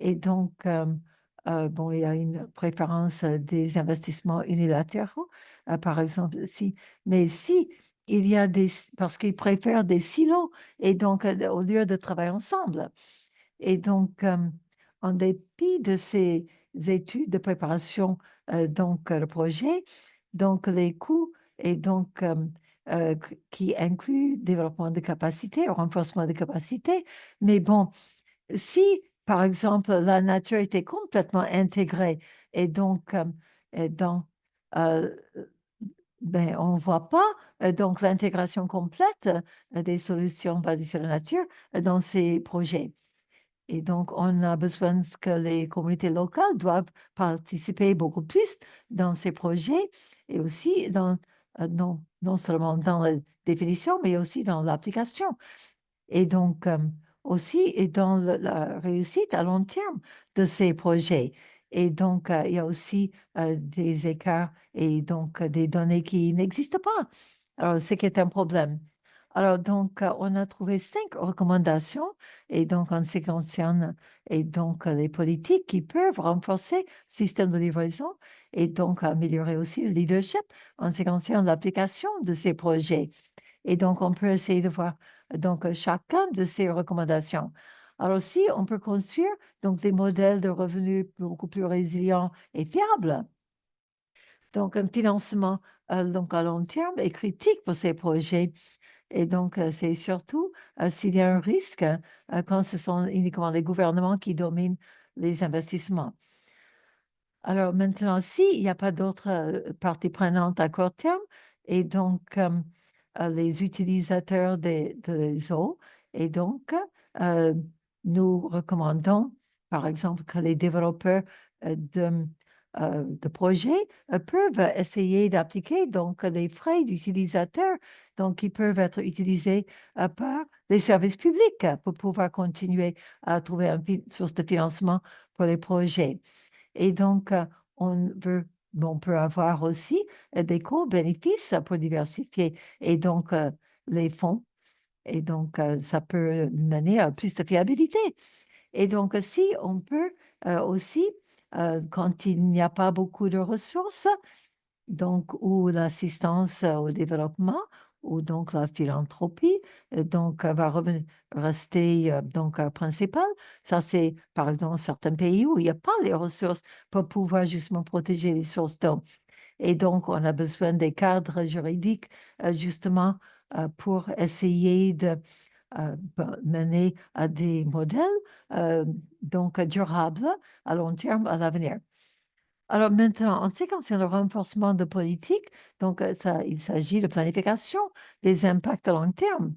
Et donc, bon, il y a une préférence des investissements unilatéraux, par exemple, si, mais si il y a des, parce qu'ils préfèrent des silos et donc au lieu de travailler ensemble. Et donc, en dépit de ces études de préparation, donc le projet, donc les coûts et donc qui incluent développement de capacité, renforcement de capacité. Mais bon, si par exemple la nature était complètement intégrée et donc dans euh, ben, on ne voit pas donc l'intégration complète des solutions basées sur la nature dans ces projets. Et donc, on a besoin que les communautés locales doivent participer beaucoup plus dans ces projets et aussi dans, non seulement dans la définition, mais aussi dans l'application. Et donc, aussi et dans la réussite à long terme de ces projets. Et donc, il y a aussi des écarts et donc des données qui n'existent pas. Alors, ce qui est un problème. Alors, donc, on a trouvé 5 recommandations et donc, en ce qui concerne et donc, les politiques qui peuvent renforcer le système de livraison et donc améliorer aussi le leadership en ce qui concerne l'application de ces projets. Et donc, on peut essayer de voir donc chacun de ces recommandations. Alors, aussi, on peut construire donc des modèles de revenus beaucoup plus résilients et fiables. Donc, un financement donc à long terme est critique pour ces projets. Et donc, c'est surtout s'il y a un risque quand ce sont uniquement les gouvernements qui dominent les investissements. Alors maintenant, s'il n'y a pas d'autres parties prenantes à court terme, et donc les utilisateurs des eaux, et donc euh, nous recommandons, par exemple, que les développeurs de projets peuvent essayer d'appliquer donc les frais d'utilisateur, donc qui peuvent être utilisés par les services publics pour pouvoir continuer à trouver une source de financement pour les projets. Et donc, on peut avoir aussi des co-bénéfices pour diversifier et donc les fonds. Et donc, ça peut mener à plus de fiabilité. Et donc, si on peut aussi, quand il n'y a pas beaucoup de ressources, donc, ou l'assistance au développement, où donc la philanthropie donc va rester donc principale. Ça, c'est par exemple dans certains pays où il n'y a pas les ressources pour pouvoir justement protéger les sources d'eau. Et donc, on a besoin des cadres juridiques justement pour essayer de mener à des modèles donc durables à long terme à l'avenir. Alors maintenant, en ce qui concerne le renforcement de politique, donc il s'agit de planification des impacts à long terme.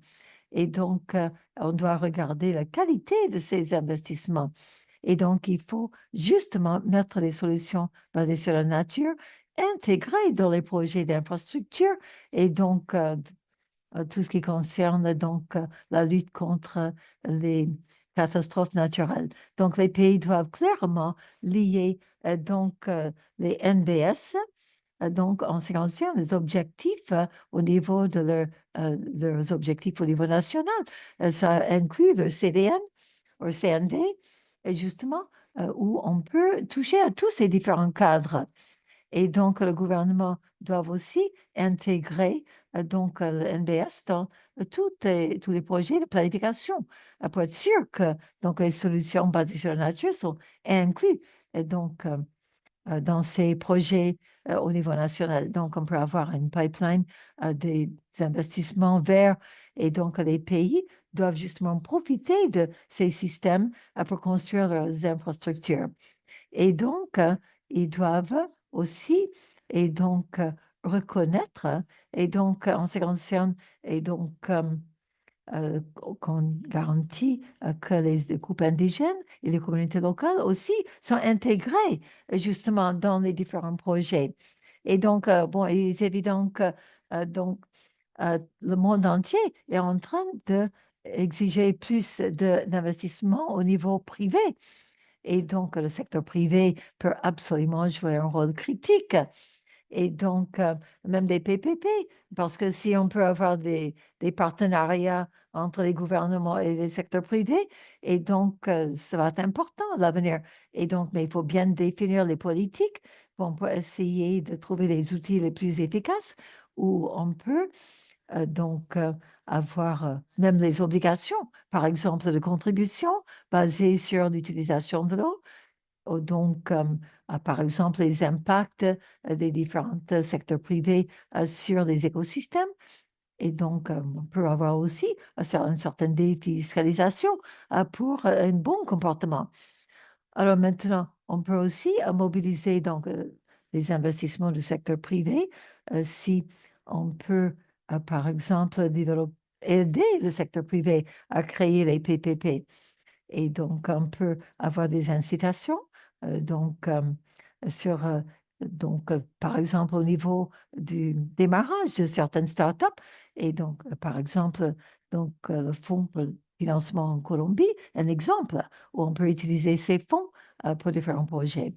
Et donc, on doit regarder la qualité de ces investissements. Et donc, il faut justement mettre les solutions basées sur la nature intégrées dans les projets d'infrastructure et donc tout ce qui concerne donc la lutte contre les catastrophes naturelles. Donc, les pays doivent clairement lier donc les NBS, donc en ce qui concerne les objectifs au niveau de leurs objectifs au niveau national. Ça inclut le CDN ou CND, et justement, où on peut toucher à tous ces différents cadres. Et donc, le gouvernement doit aussi intégrer donc le NBS dans tous les projets de planification pour être sûr que donc, les solutions basées sur la nature sont incluses et donc, dans ces projets au niveau national. Donc, on peut avoir une pipeline des investissements verts et donc les pays doivent justement profiter de ces systèmes pour construire leurs infrastructures. Et donc, ils doivent aussi et donc reconnaître et donc en ce qui concerne et donc qu'on garantit que les groupes indigènes et les communautés locales aussi sont intégrés justement dans les différents projets. Et donc, bon, il est évident que donc, le monde entier est en train d'exiger plus d'investissement au niveau privé. Et donc, le secteur privé peut absolument jouer un rôle critique. Et donc, même des PPP, parce que si on peut avoir des partenariats entre les gouvernements et les secteurs privés, et donc, ça va être important à l'avenir. Et donc, mais il faut bien définir les politiques pour essayer de trouver les outils les plus efficaces où on peut donc avoir même les obligations, par exemple, de contribution basées sur l'utilisation de l'eau. Donc, par exemple, les impacts des différents secteurs privés sur les écosystèmes. Et donc, on peut avoir aussi une certaine défiscalisation pour un bon comportement. Alors maintenant, on peut aussi mobiliser donc, les investissements du secteur privé si on peut, par exemple, aider le secteur privé à créer les PPP. Et donc, on peut avoir des incitations, donc, sur, donc, par exemple, au niveau du démarrage de certaines startups. Et donc, par exemple, donc, le fonds pour le financement en Colombie, un exemple où on peut utiliser ces fonds pour différents projets.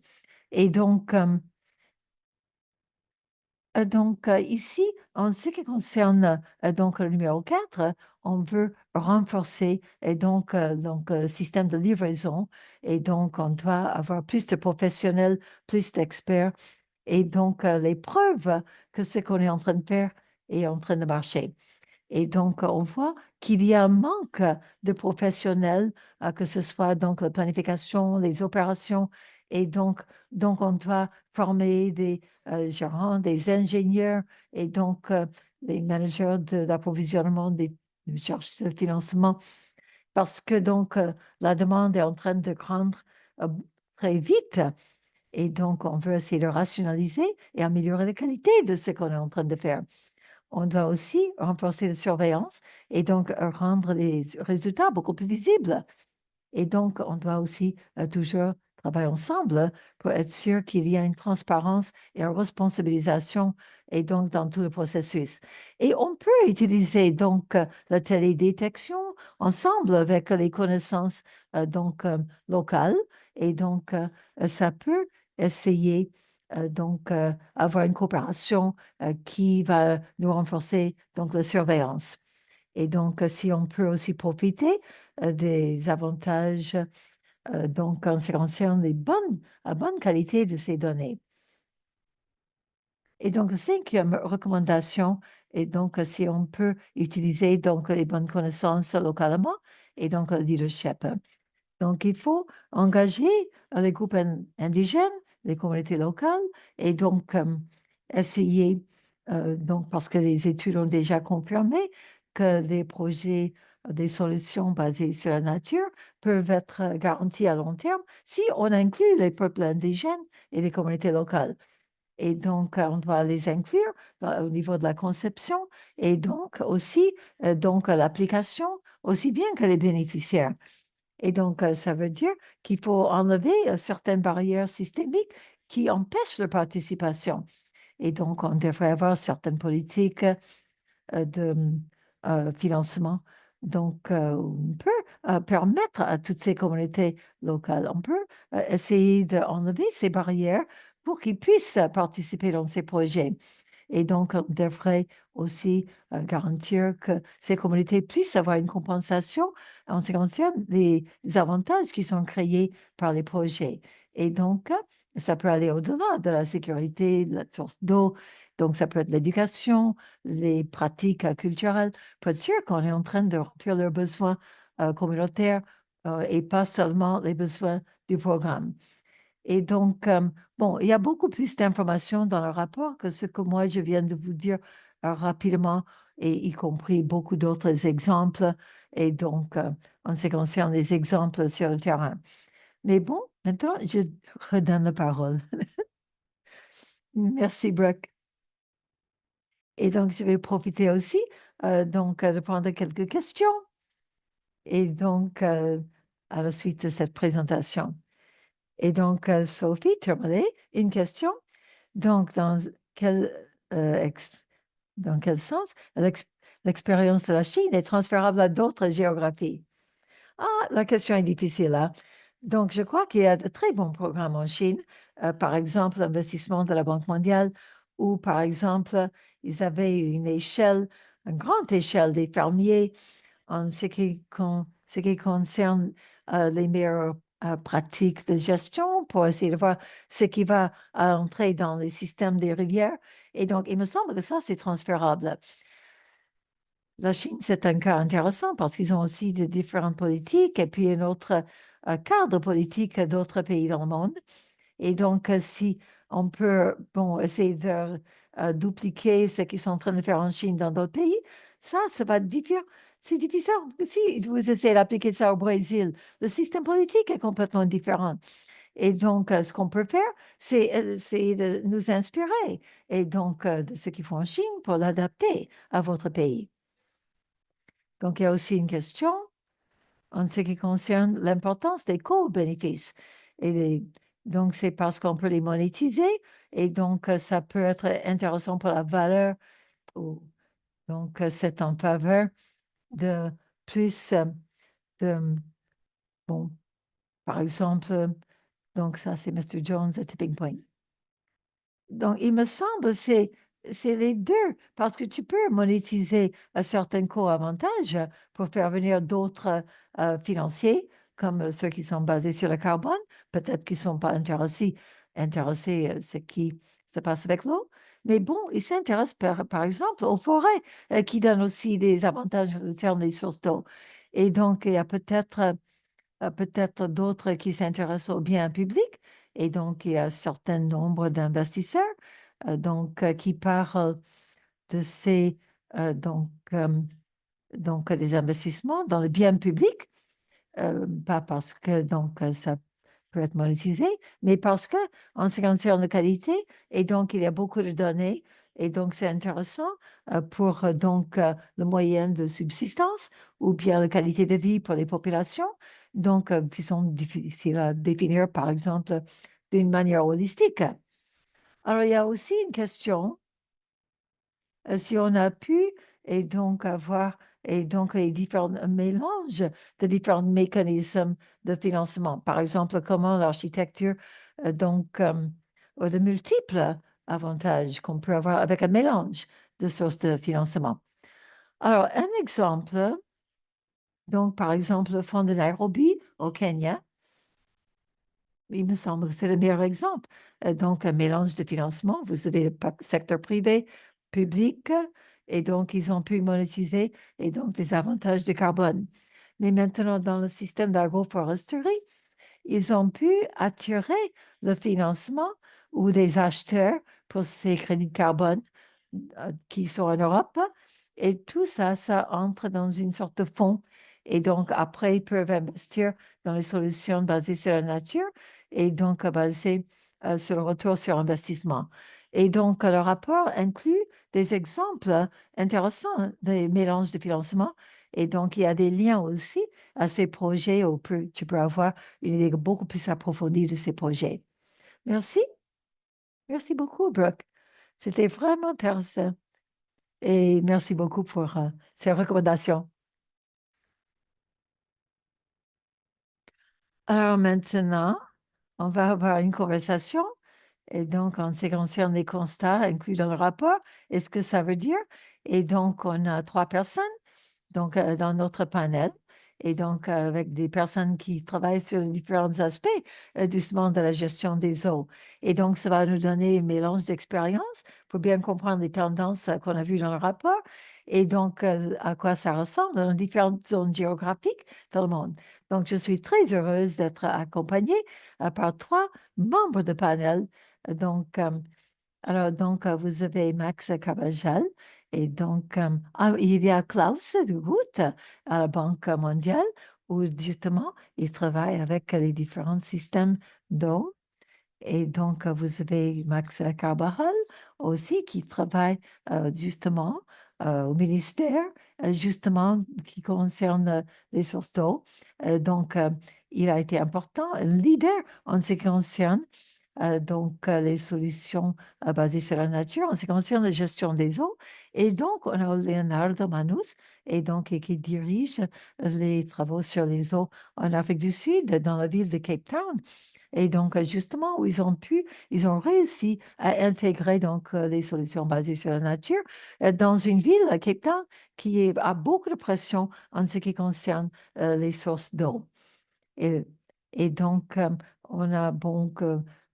Et donc, ici, en ce qui concerne donc le numéro 4, on veut renforcer et donc, le système de livraison et donc on doit avoir plus de professionnels, plus d'experts et donc les preuves que ce qu'on est en train de faire est en train de marcher. Et donc, on voit qu'il y a un manque de professionnels, que ce soit donc la planification, les opérations. Et donc on doit former des gérants, des ingénieurs et donc les managers de l'approvisionnement des recherches de financement parce que donc la demande est en train de grandir très vite. Et donc, on veut essayer de rationaliser et améliorer la qualité de ce qu'on est en train de faire. On doit aussi renforcer la surveillance et donc rendre les résultats beaucoup plus visibles. Et donc, on doit aussi toujours travailler ensemble pour être sûr qu'il y a une transparence et une responsabilisation et donc dans tout le processus. Et on peut utiliser donc la télédétection ensemble avec les connaissances donc locales et donc ça peut essayer donc avoir une coopération qui va nous renforcer donc la surveillance. Et donc, si on peut aussi profiter des avantages, donc en ce qui concerne la bonne qualité de ces données. Et donc, la cinquième recommandation Et donc, si on peut utiliser donc les bonnes connaissances localement et donc le leadership. Donc, il faut engager les groupes indigènes, les communautés locales, et donc essayer, donc parce que les études ont déjà confirmé que les projets, des solutions basées sur la nature peuvent être garantis à long terme si on inclut les peuples indigènes et les communautés locales. Et donc, on doit les inclure au niveau de la conception et donc aussi donc l'application, aussi bien que les bénéficiaires. Et donc, ça veut dire qu'il faut enlever certaines barrières systémiques qui empêchent la participation. Et donc, on devrait avoir certaines politiques de financement. Donc, on peut permettre à toutes ces communautés locales, on peut essayer d'enlever ces barrières pour qu'ils puissent participer dans ces projets. Et donc, on devrait aussi garantir que ces communautés puissent avoir une compensation en ce qui concerne les avantages qui sont créés par les projets. Et donc, ça peut aller au-delà de la sécurité, de la source d'eau. Donc, ça peut être l'éducation, les pratiques culturelles. Pour être sûr qu'on est en train de remplir leurs besoins communautaires et pas seulement les besoins du programme. Et donc, bon, il y a beaucoup plus d'informations dans le rapport que ce que moi, je viens de vous dire rapidement, et y compris beaucoup d'autres exemples. Et donc, en ce qui concerne les exemples sur le terrain. Mais bon, maintenant, je redonne la parole. Merci, Brooke. Et donc, je vais profiter aussi donc, de prendre quelques questions. Et donc, à la suite de cette présentation. Et donc, Sophie Termelé, une question. Donc, quel, dans quel sens l'expérience de la Chine est transférable à d'autres géographies? Ah, la question est difficile, hein? Donc, je crois qu'il y a de très bons programmes en Chine. Par exemple, l'investissement de la Banque mondiale, ou par exemple, ils avaient une échelle, une grande échelle des fermiers en ce qui concerne les meilleures pratiques de gestion pour essayer de voir ce qui va entrer dans les systèmes des rivières. Et donc, il me semble que ça, c'est transférable. La Chine, c'est un cas intéressant parce qu'ils ont aussi de différentes politiques et puis un autre cadre politique d'autres pays dans le monde. Et donc, si on peut, bon, essayer de dupliquer ce qu'ils sont en train de faire en Chine dans d'autres pays, ça va être différent. C'est difficile. Si vous essayez d'appliquer ça au Brésil, le système politique est complètement différent. Et donc, ce qu'on peut faire, c'est de nous inspirer et donc de ce qu'ils font en Chine pour l'adapter à votre pays. Donc, il y a aussi une question en ce qui concerne l'importance des co-bénéfices. Donc, c'est parce qu'on peut les monétiser et donc ça peut être intéressant pour la valeur. Donc, c'est en faveur de plus de, bon, par exemple, donc ça, c'est Mr. Jones à Tipping Point. Donc, il me semble que c'est les deux, parce que tu peux monétiser certains co-avantages pour faire venir d'autres financiers, comme ceux qui sont basés sur le carbone, peut-être qu'ils ne sont pas intéressés ce qui se passe avec l'eau. Mais bon, ils s'intéressent par exemple aux forêts qui donnent aussi des avantages en termes des sources d'eau. Et donc, il y a peut-être d'autres qui s'intéressent au bien public. Et donc, il y a un certain nombre d'investisseurs qui parlent de ces donc, des investissements dans le bien public, pas parce que donc ça peut être monétisé, mais parce que en ce qui concerne la qualité, et donc il y a beaucoup de données, et donc c'est intéressant pour donc le moyen de subsistance ou bien la qualité de vie pour les populations, donc qui sont difficiles à définir, par exemple, d'une manière holistique. Alors, il y a aussi une question si on a pu et donc avoir et donc les différents mélanges de différents mécanismes de financement. Par exemple, comment l'architecture a de multiples avantages qu'on peut avoir avec un mélange de sources de financement. Alors, un exemple, donc par exemple, le fonds de Nairobi au Kenya, il me semble que c'est le meilleur exemple. Donc, un mélange de financement. Vous avez le secteur privé, public, Et donc, ils ont pu monétiser et donc les avantages de carbone. Mais maintenant, dans le système d'agroforesterie, ils ont pu attirer le financement ou des acheteurs pour ces crédits de carbone qui sont en Europe. Et tout ça, ça entre dans une sorte de fonds. Et donc, après, ils peuvent investir dans les solutions basées sur la nature et donc basées sur le retour sur investissement. Et donc, le rapport inclut des exemples intéressants des mélanges de financement. Et donc, il y a des liens aussi à ces projets où tu peux avoir une idée beaucoup plus approfondie de ces projets. Merci. Merci beaucoup, Brooke. C'était vraiment intéressant. Et merci beaucoup pour ces recommandations. Alors maintenant, on va avoir une conversation. Et donc, en ce qui concerne les constats inclus dans le rapport, et ce que ça veut dire. Et donc, on a 3 personnes donc, dans notre panel. Et donc, avec des personnes qui travaillent sur les différents aspects, justement, de la gestion des eaux. Et donc, ça va nous donner un mélange d'expériences pour bien comprendre les tendances qu'on a vues dans le rapport et donc à quoi ça ressemble dans différentes zones géographiques dans le monde. Donc, je suis très heureuse d'être accompagnée par 3 membres de panel. Donc, vous avez Max Cabajal et donc, il y a Klaus de Route à la Banque mondiale où justement, il travaille avec les différents systèmes d'eau. Et donc, vous avez Max Carbajal aussi qui travaille justement au ministère, justement, qui concerne les sources d'eau. Donc, il a été important, leader en ce qui concerne les solutions basées sur la nature en ce qui concerne la gestion des eaux. Et donc, on a Leonardo Manus, et donc, et qui dirige les travaux sur les eaux en Afrique du Sud, dans la ville de Cape Town. Et donc, justement, où ils ont réussi à intégrer donc les solutions basées sur la nature dans une ville, Cape Town, a beaucoup de pression en ce qui concerne les sources d'eau. Et, et donc, on a donc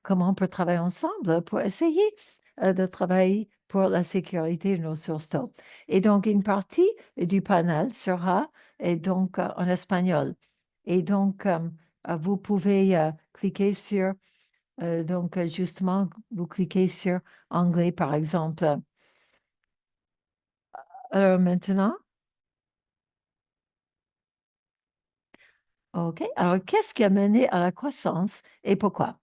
comment on peut travailler ensemble pour essayer de travailler pour la sécurité de nos sources d'eau. Et donc, une partie du panel sera et donc, en espagnol. Et donc, vous pouvez cliquer sur, justement, vous cliquez sur anglais, par exemple. Alors maintenant, OK. Alors, qu'est-ce qui a mené à la croissance et pourquoi?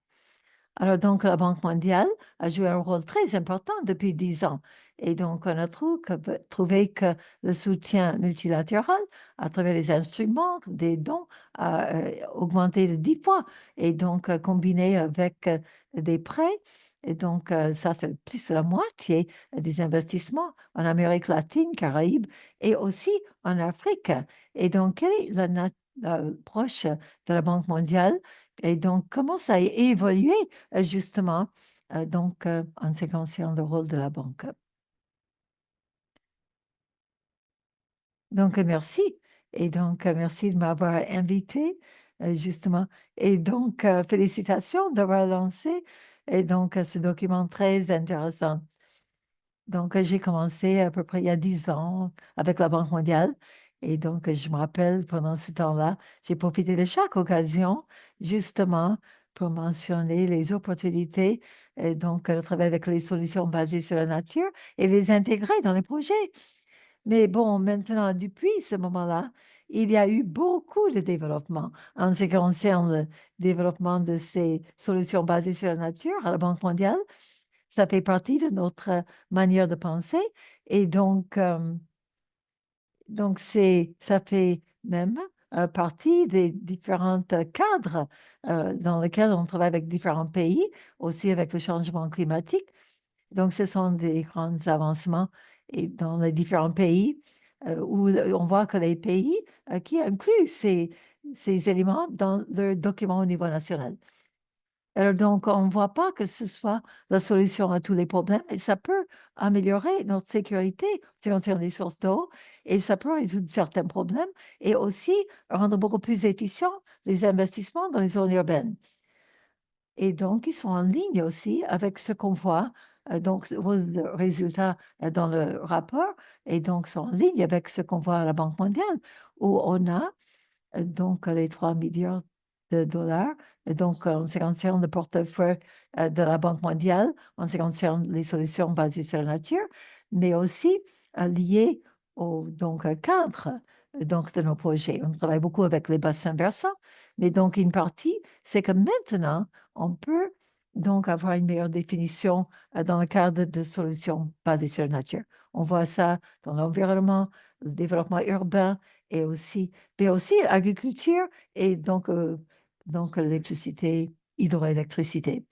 Alors, donc, la Banque mondiale a joué un rôle très important depuis 10 ans. Et donc, on a trouvé que le soutien multilatéral, à travers les instruments, des dons, a augmenté de 10 fois. Et donc, combiné avec des prêts, et donc, ça, c'est plus de la moitié des investissements en Amérique latine, Caraïbes et aussi en Afrique. Et donc, quelle est l'approche de la Banque mondiale? Et donc, comment ça a évolué justement en ce qui concerne le rôle de la banque? Donc, merci. Et donc, merci de m'avoir invité justement. Et donc, félicitations d'avoir lancé et donc ce document très intéressant. Donc, j'ai commencé à peu près il y a 10 ans avec la Banque mondiale. Et donc, je me rappelle, pendant ce temps-là, j'ai profité de chaque occasion, justement, pour mentionner les opportunités, et donc, de travailler avec les solutions basées sur la nature et les intégrer dans les projets. Mais bon, maintenant, depuis ce moment-là, il y a eu beaucoup de développement en ce qui concerne le développement de ces solutions basées sur la nature à la Banque mondiale. Ça fait partie de notre manière de penser. Et donc ça fait même partie des différents cadres dans lesquels on travaille avec différents pays, aussi avec le changement climatique. Donc, ce sont des grands avancements et dans les différents pays où on voit que les pays qui incluent ces éléments dans leurs documents au niveau national. Alors, donc, on ne voit pas que ce soit la solution à tous les problèmes et ça peut améliorer notre sécurité si on tient les sources d'eau et ça peut résoudre certains problèmes et aussi rendre beaucoup plus efficients les investissements dans les zones urbaines. Et donc, ils sont en ligne aussi avec ce qu'on voit donc, vos résultats dans le rapport et donc sont en ligne avec ce qu'on voit à la Banque mondiale, où on a donc les 3 milliards de dollars. Et donc, en ce qui concerne le portefeuille de la Banque mondiale, en ce qui concerne les solutions basées sur la nature, mais aussi liées au donc, cadre donc, de nos projets. On travaille beaucoup avec les bassins versants, mais donc une partie, c'est que maintenant, on peut donc avoir une meilleure définition dans le cadre de solutions basées sur la nature. On voit ça dans l'environnement, le développement urbain et aussi mais aussi agriculture et donc l'électricité, hydroélectricité.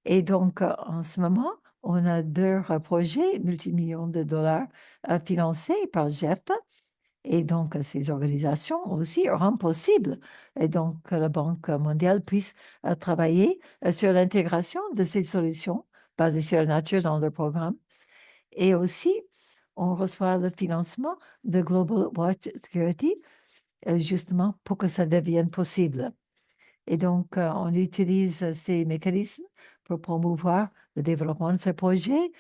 Et donc, en ce moment, on a deux projets multimillions de dollars financés par GEP. Et donc, ces organisations aussi rendent possible et donc, que la Banque mondiale puisse travailler sur l'intégration de ces solutions basées sur la nature dans le programme. Et aussi, on reçoit le financement de Global Water Security justement pour que ça devienne possible. Et donc, on utilise ces mécanismes pour promouvoir le développement de ce projet,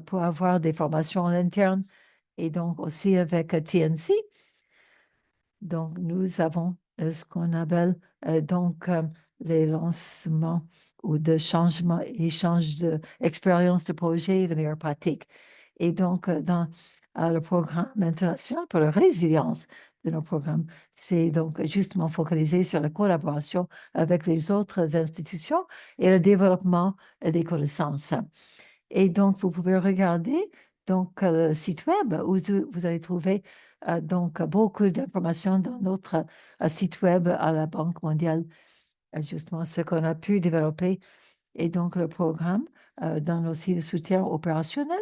pour avoir des formations en interne et donc aussi avec TNC. Donc, nous avons ce qu'on appelle donc les lancements ou de changements, échanges d'expériences de projet et de meilleures pratiques. Et donc, dans le programme international pour la résilience de nos programmes, c'est donc justement focalisé sur la collaboration avec les autres institutions et le développement des connaissances. Et donc, vous pouvez regarder donc, le site web où vous allez trouver donc beaucoup d'informations dans notre site web à la Banque mondiale, justement ce qu'on a pu développer et donc le programme dans aussi le soutien opérationnel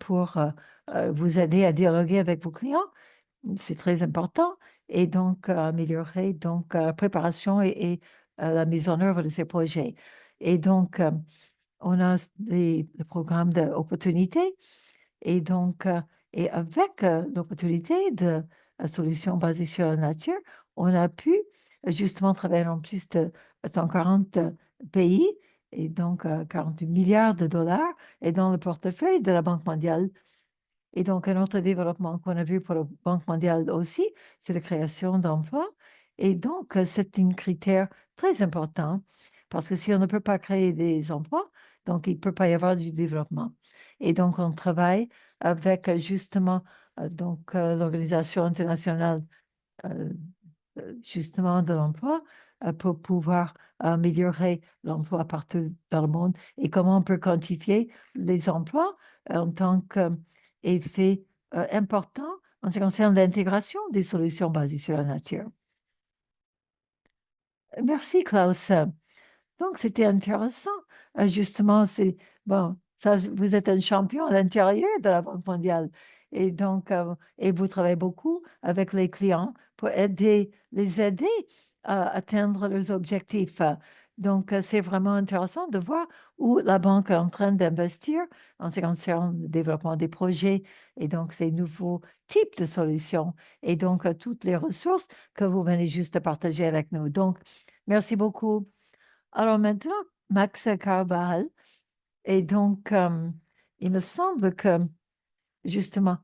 pour vous aider à dialoguer avec vos clients. C'est très important et donc améliorer donc la préparation et la mise en œuvre de ces projets. Et donc, on a le programme d'opportunité et donc, et avec l'opportunité de la solution basée sur la nature, on a pu justement travailler en plus de 140 pays et donc 48 milliards de dollars et dans le portefeuille de la Banque mondiale. Et donc, un autre développement qu'on a vu pour la Banque mondiale aussi, c'est la création d'emplois. Et donc, c'est un critère très important parce que si on ne peut pas créer des emplois, donc il ne peut pas y avoir du développement. Et donc, on travaille avec justement l'Organisation internationale euh, justement de l'emploi pour pouvoir améliorer l'emploi partout dans le monde et comment on peut quantifier les emplois en tant qu'effet important en ce qui concerne l'intégration des solutions basées sur la nature. Merci, Klaus. Donc, c'était intéressant. Justement, c'est bon, ça, vous êtes un champion à l'intérieur de la Banque mondiale. Et donc, et vous travaillez beaucoup avec les clients pour les aider à atteindre leurs objectifs. Donc, c'est vraiment intéressant de voir où la banque est en train d'investir en ce qui concerne le développement des projets et donc ces nouveaux types de solutions et donc toutes les ressources que vous venez juste de partager avec nous. Donc, merci beaucoup. Alors maintenant, Max Carbal, et donc, il me semble que justement,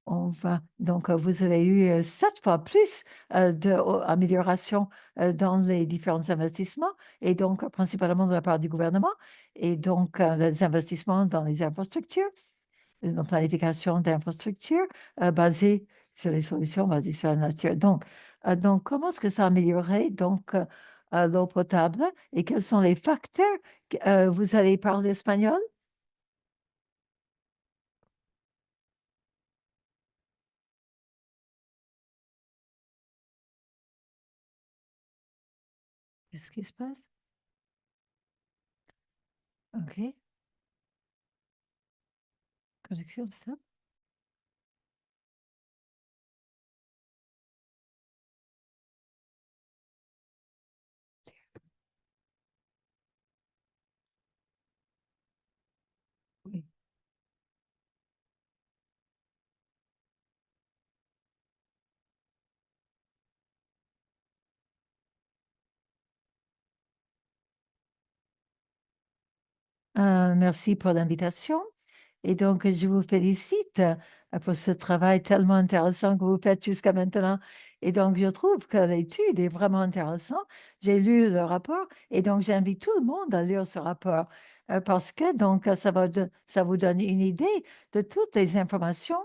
on va, donc, vous avez eu 7 fois plus d'amélioration dans les différents investissements, et donc, principalement de la part du gouvernement, et donc, les investissements dans les infrastructures, la planification d'infrastructures basées sur les solutions basées sur la nature. Donc comment est-ce que ça a amélioré donc, l'eau potable et quels sont les facteurs? Vous allez parler espagnol? Qu'est-ce qui se passe? OK. Connexion, stop. Oui. Merci pour l'invitation. Et donc, je vous félicite pour ce travail tellement intéressant que vous faites jusqu'à maintenant. Et donc, je trouve que l'étude est vraiment intéressante. J'ai lu le rapport et donc j'invite tout le monde à lire ce rapport parce que donc ça vous donne une idée de toutes les informations,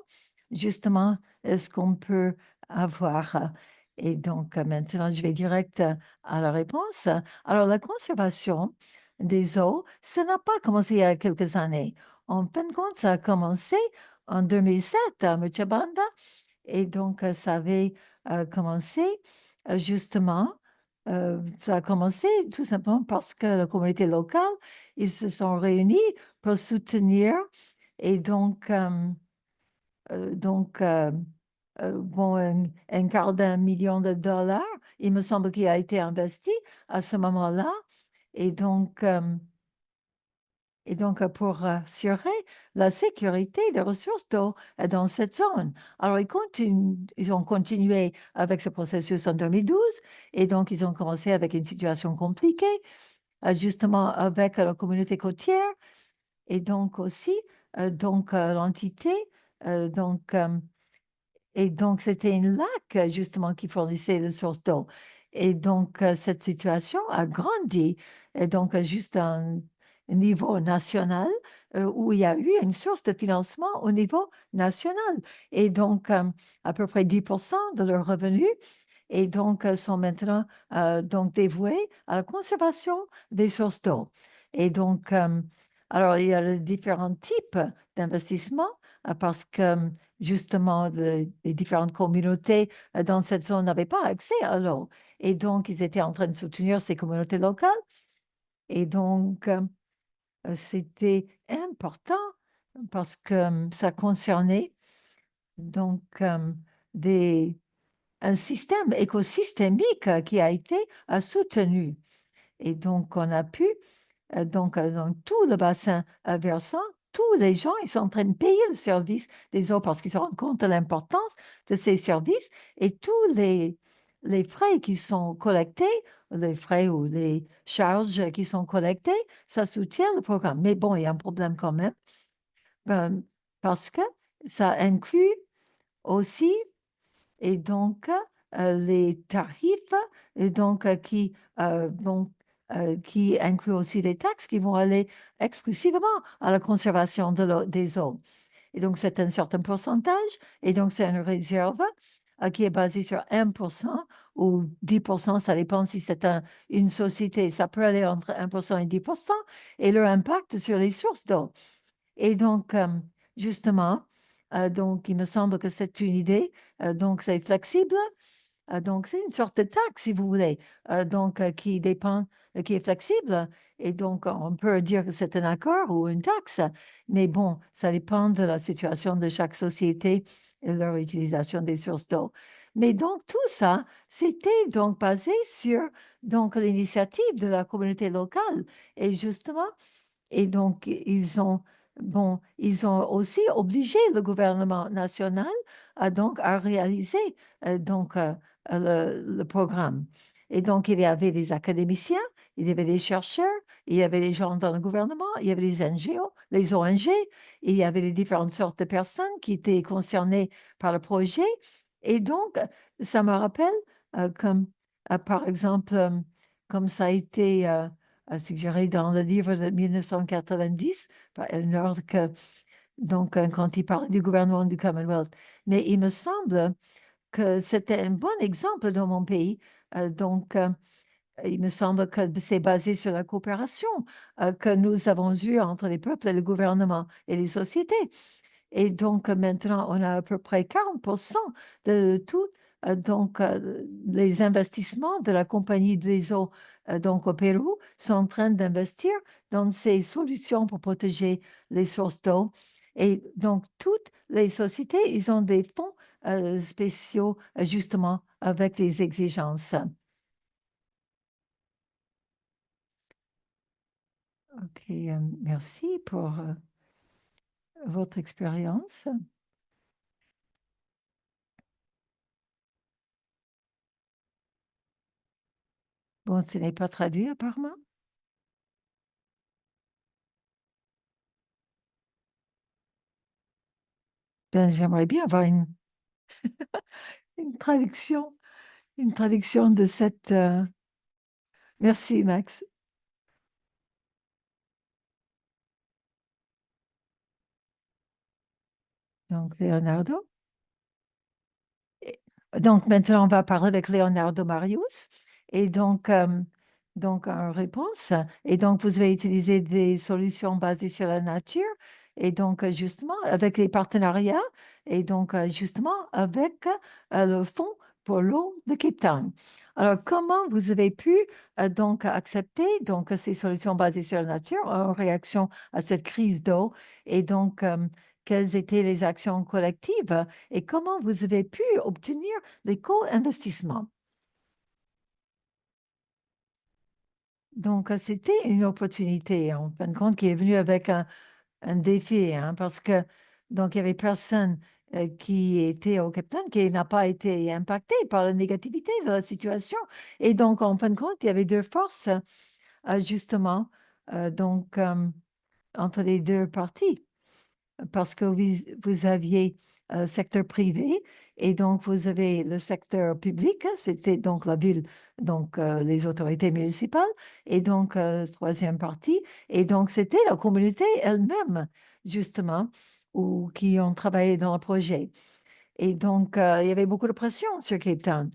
justement, ce qu'on peut avoir. Et donc, maintenant, je vais direct à la réponse. Alors, la conservation des eaux, ça n'a pas commencé il y a quelques années. En fin de compte, ça a commencé en 2007 à Muchabanda et donc ça avait commencé justement, ça a commencé tout simplement parce que la communauté locale, ils se sont réunis pour soutenir et donc bon, un quart d'un million de dollars, il me semble qu'il a été investi à ce moment-là. Et donc, pour assurer la sécurité des ressources d'eau dans cette zone. Alors, ils ont continué avec ce processus en 2012 et donc ils ont commencé avec une situation compliquée, justement avec la communauté côtière et donc aussi l'entité. euh, donc, euh, et donc, c'était une lac, justement, qui fournissait les sources d'eau. Et donc, cette situation a grandi. Et donc, juste un niveau national où il y a eu une source de financement au niveau national. Et donc, à peu près 10% de leurs revenus et donc sont maintenant donc dévoués à la conservation des sources d'eau. Et donc, alors, il y a les différents types d'investissements parce que justement, les différentes communautés dans cette zone n'avaient pas accès à l'eau. Et donc, ils étaient en train de soutenir ces communautés locales. Et donc, c'était important parce que ça concernait donc des, un système écosystémique qui a été soutenu. Et donc, on a pu dans tout le bassin versant, tous les gens, ils sont en train de payer le service des eaux parce qu'ils se rendent compte de l'importance de ces services et tous les frais qui sont collectés, les frais ou les charges qui sont collectées, ça soutient le programme. Mais bon, il y a un problème quand même parce que ça inclut aussi et donc les tarifs et donc qui incluent aussi des taxes qui vont aller exclusivement à la conservation des eaux. Et donc, c'est un certain pourcentage et donc c'est une réserve qui est basée sur 1% ou 10%, ça dépend si c'est une société, ça peut aller entre 1% et 10% et leur impact sur les sources d'eau. Et donc, justement, donc, il me semble que c'est une idée. Donc, c'est flexible. Donc, c'est une sorte de taxe, si vous voulez, qui dépend, qui est flexible. Et donc, on peut dire que c'est un accord ou une taxe. Mais bon, ça dépend de la situation de chaque société et leur utilisation des sources d'eau. Mais donc, tout ça, c'était donc basé sur donc l'initiative de la communauté locale. Et justement, et donc, ils ont aussi obligé le gouvernement national à réaliser le programme. Et donc, il y avait des académiciens, il y avait des chercheurs, il y avait des gens dans le gouvernement, il y avait les NGO, les ONG, il y avait les différentes sortes de personnes qui étaient concernées par le projet. Et donc, ça me rappelle comme, par exemple, comme ça a été suggéré dans le livre de 1990 par Eleanor, quand il parle du gouvernement du Commonwealth. Mais il me semble que c'était un bon exemple dans mon pays. Il me semble que c'est basé sur la coopération que nous avons eue entre les peuples et le gouvernement et les sociétés. Et donc, maintenant, on a à peu près 40% de tout, les investissements de la Compagnie des eaux, donc au Pérou, sont en train d'investir dans ces solutions pour protéger les sources d'eau. Et donc, toutes les sociétés, ils ont des fonds spéciaux, justement, avec des exigences. OK, merci pour votre expérience. Bon, ce n'est pas traduit apparemment. Ben, j'aimerais bien avoir une traduction, une traduction de cette. Merci, Max. Donc, Leonardo. Et- Donc, maintenant, on va parler avec Leonardo Marius. Et donc en réponse, et donc, vous avez utilisé des solutions basées sur la nature. Et donc, justement, avec les partenariats, et donc, justement, avec le Fonds pour l'eau de Cape Town. Alors, comment vous avez pu donc accepter donc, ces solutions basées sur la nature en réaction à cette crise d'eau? Et donc, quelles étaient les actions collectives et comment vous avez pu obtenir des co-investissements? Donc, c'était une opportunité, en fin de compte, qui est venue avec un défi, hein, parce que donc il y avait personne qui était au capitaine qui n'a pas été impacté par la négativité de la situation. Et donc, en fin de compte, il y avait deux forces, justement, donc, entre les deux parties. Parce que vous aviez le secteur privé et donc vous avez le secteur public, c'était donc la ville, donc les autorités municipales et donc troisième partie. Et donc c'était la communauté elle-même, justement, ou qui ont travaillé dans le projet. Et donc il y avait beaucoup de pression sur Cape Town.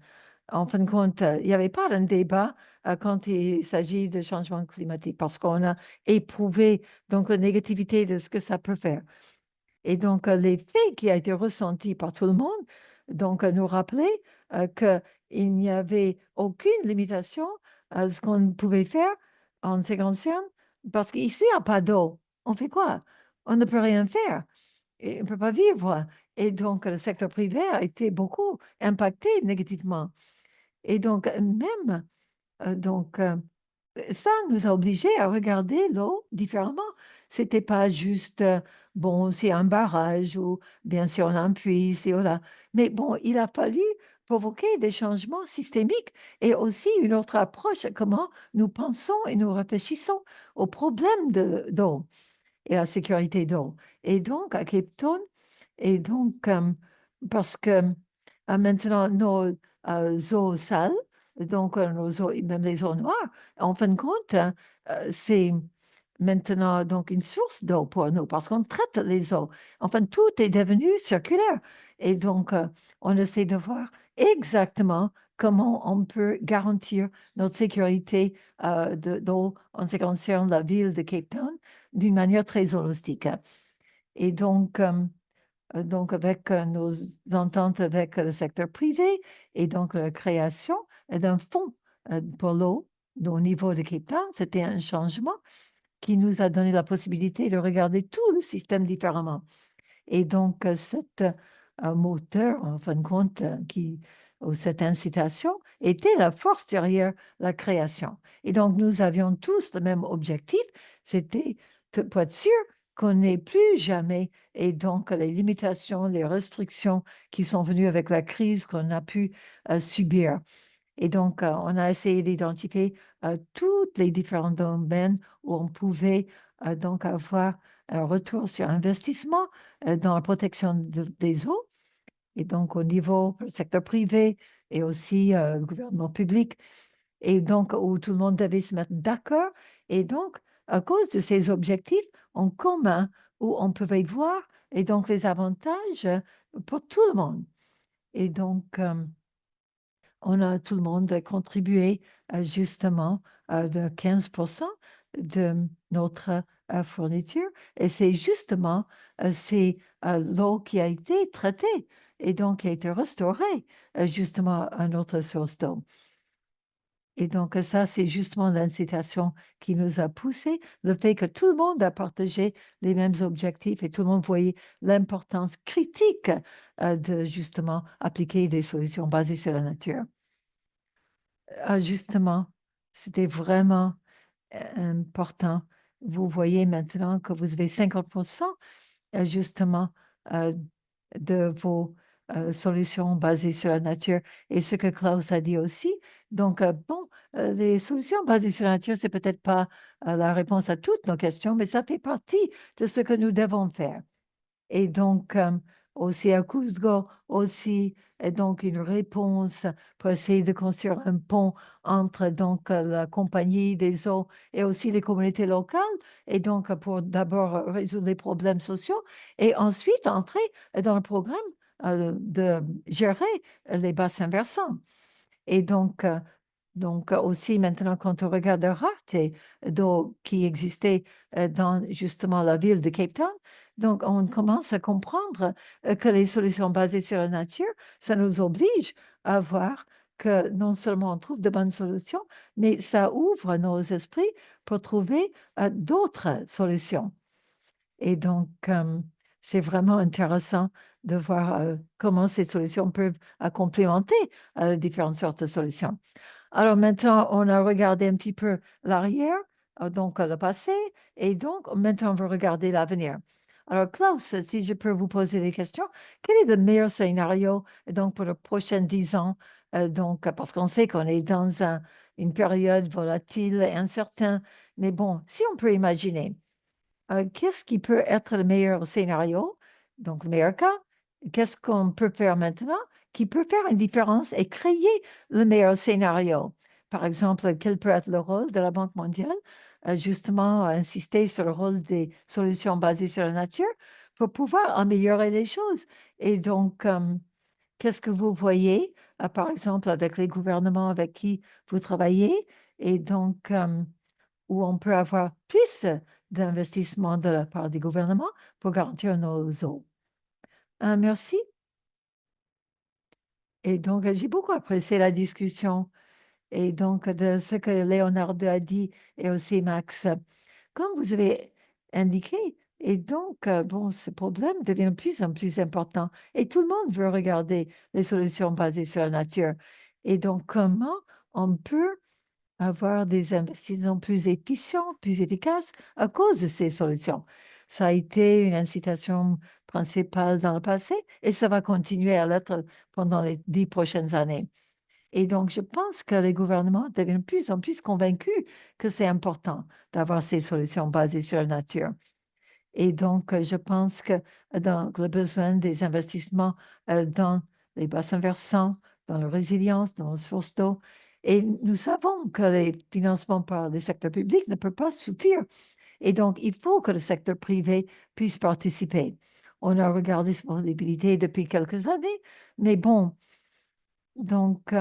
En fin de compte, il n'y avait pas un débat quand il s'agit de changement climatique parce qu'on a éprouvé donc la négativité de ce que ça peut faire. Et donc, l'effet qui a été ressenti par tout le monde, donc, nous rappelait qu'il n'y avait aucune limitation à ce qu'on pouvait faire en ce qui concerne, parce qu'ici, il n'y a pas d'eau. On fait quoi? On ne peut rien faire. Et on ne peut pas vivre. Et donc, le secteur privé a été beaucoup impacté négativement. Et donc, même, donc, ça nous a obligés à regarder l'eau différemment. C'était pas juste, bon, c'est un barrage ou bien sûr on a un puits, ici ou là. Mais bon, il a fallu provoquer des changements systémiques et aussi une autre approche, comment nous pensons et nous réfléchissons aux problèmes d'eau et la sécurité d'eau. Et donc, à Cape Town, et donc, parce que maintenant, nos eaux sales, donc nos eaux, même les eaux noires, en fin de compte, c'est maintenant donc une source d'eau pour nous parce qu'on traite les eaux. Enfin, tout est devenu circulaire. Et donc, on essaie de voir exactement comment on peut garantir notre sécurité d'eau en ce qui concerne la ville de Cape Town d'une manière très holistique. Et donc avec nos ententes avec le secteur privé et donc la création d'un fonds pour l'eau au niveau de Cape Town, c'était un changement qui nous a donné la possibilité de regarder tout le système différemment. Et donc, cet moteur, en fin de compte, ou cette incitation était la force derrière la création. Et donc, nous avions tous le même objectif, c'était pour être sûr qu'on n'ait plus jamais, et donc les limitations, les restrictions qui sont venues avec la crise qu'on a pu subir. Et donc, on a essayé d'identifier tous les différents domaines où on pouvait donc avoir un retour sur investissement dans la protection des eaux, et donc au niveau du secteur privé et aussi le gouvernement public, et donc où tout le monde devait se mettre d'accord. Et donc, à cause de ces objectifs en commun, où on pouvait voir, et donc les avantages pour tout le monde. Et donc, on a tout le monde a contribué justement de 15% de notre fourniture. Et c'est justement c'est l'eau qui a été traitée et donc qui a été restaurée justement à notre source d'eau. Et donc ça, c'est justement l'incitation qui nous a poussé, le fait que tout le monde a partagé les mêmes objectifs et tout le monde voyait l'importance critique de justement appliquer des solutions basées sur la nature. Justement, c'était vraiment important. Vous voyez maintenant que vous avez 50% justement euh, de vos solutions basées sur la nature. Et ce que Klaus a dit aussi, donc bon, les solutions basées sur la nature, c'est peut-être pas la réponse à toutes nos questions, mais ça fait partie de ce que nous devons faire. Et donc, aussi à Cusco, aussi et donc une réponse pour essayer de construire un pont entre donc la compagnie des eaux et aussi les communautés locales, et donc pour d'abord résoudre les problèmes sociaux et ensuite entrer dans le programme de gérer les bassins versants. Et donc aussi maintenant, quand on regarde la rareté d'eau qui existait dans justement la ville de Cape Town, donc on commence à comprendre que les solutions basées sur la nature, ça nous oblige à voir que non seulement on trouve de bonnes solutions, mais ça ouvre nos esprits pour trouver d'autres solutions. Et donc, c'est vraiment intéressant de voir comment ces solutions peuvent complémenter différentes sortes de solutions. Alors maintenant, on a regardé un petit peu l'arrière, donc le passé, et donc maintenant, on va regarder l'avenir. Alors, Klaus, si je peux vous poser des questions, quel est le meilleur scénario donc pour les prochains 10 ans? Donc, parce qu'on sait qu'on est dans une période volatile et incertaine, mais bon, si on peut imaginer, qu'est-ce qui peut être le meilleur scénario, donc le meilleur cas, qu'est-ce qu'on peut faire maintenant qui peut faire une différence et créer le meilleur scénario? Par exemple, quel peut être le rôle de la Banque mondiale, justement, insister sur le rôle des solutions basées sur la nature pour pouvoir améliorer les choses. Et donc, qu'est-ce que vous voyez, par exemple, avec les gouvernements avec qui vous travaillez? Et donc, où on peut avoir plus d'investissement de la part du gouvernement pour garantir nos eaux. Merci. Et donc, j'ai beaucoup apprécié la discussion et donc de ce que Leonardo a dit et aussi Max. Comme vous avez indiqué, et donc, bon, ce problème devient de plus en plus important et tout le monde veut regarder les solutions basées sur la nature. Et donc, comment on peut avoir des investissements plus efficients, plus efficaces à cause de ces solutions. Ça a été une incitation principale dans le passé et ça va continuer à l'être pendant les 10 prochaines années. Et donc, je pense que les gouvernements deviennent de plus en plus convaincus que c'est important d'avoir ces solutions basées sur la nature. Et donc, je pense que donc, le besoin des investissements dans les bassins versants, dans la résilience, dans les sources d'eau. Et nous savons que les financements par le secteur public ne peuvent pas suffire. Et donc, il faut que le secteur privé puisse participer. On a regardé cette possibilité depuis quelques années, mais bon, donc,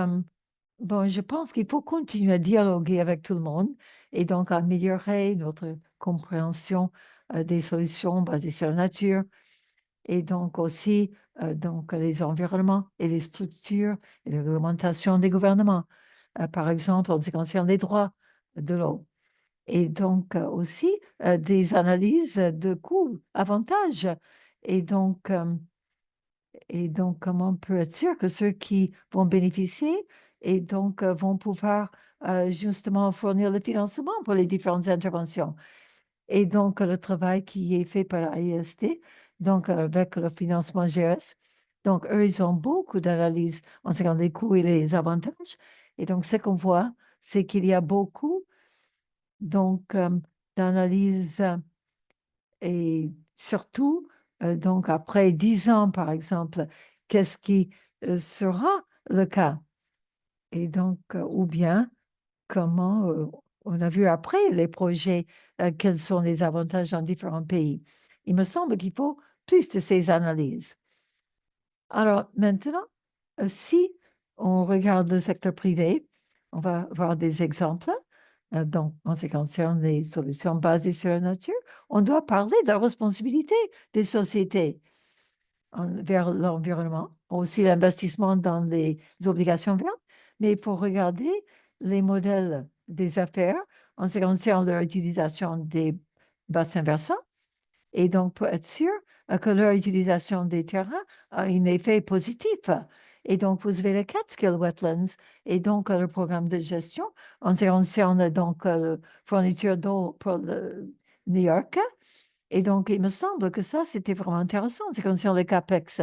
bon, je pense qu'il faut continuer à dialoguer avec tout le monde et donc améliorer notre compréhension des solutions basées sur la nature et donc aussi donc les environnements et les structures et les réglementations des gouvernements, par exemple en ce qui concerne les droits de l'eau. Et donc aussi des analyses de coûts, avantages. Et donc, comment on peut être sûr que ceux qui vont bénéficier et donc vont pouvoir justement fournir le financement pour les différentes interventions. Et donc, le travail qui est fait par l'AIST, donc avec le financement GS, donc eux, ils ont beaucoup d'analyses en ce qui concerne les coûts et les avantages. Et donc, ce qu'on voit, c'est qu'il y a beaucoup donc d'analyses et surtout, donc après 10 ans, par exemple, qu'est-ce qui sera le cas? Et donc, ou bien, comment on a vu après les projets, quels sont les avantages dans différents pays. Il me semble qu'il faut plus de ces analyses. Alors maintenant, si on regarde le secteur privé, on va voir des exemples. Donc, en ce qui concerne les solutions basées sur la nature, on doit parler de la responsabilité des sociétés vers l'environnement, aussi l'investissement dans les obligations vertes, mais il faut regarder les modèles des affaires en ce qui concerne leur utilisation des bassins versants et donc pour être sûr que leur utilisation des terrains a un effet positif. Et donc, vous avez les Catskill Wetlands et donc le programme de gestion en ce qui concerne donc la fourniture d'eau pour le New York. Et donc, il me semble que ça, c'était vraiment intéressant en ce qui concerne les CAPEX.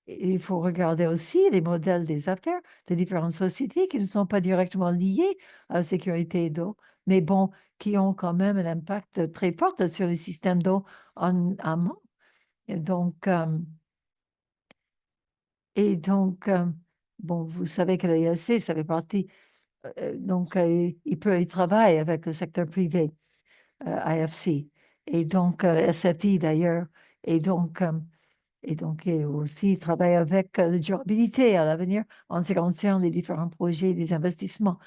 Il faut regarder aussi les modèles des affaires des différentes sociétés qui ne sont pas directement liées à la sécurité d'eau, mais bon, qui ont quand même un impact très fort sur le système d'eau en amont. Et donc, Et donc, bon, vous savez que l'ILC, ça fait partie, donc, il travaille avec le secteur privé, IFC, et donc, SFI d'ailleurs, et donc, et aussi, il travaille avec la durabilité à l'avenir en ce qui concerne les différents projets, des investissements.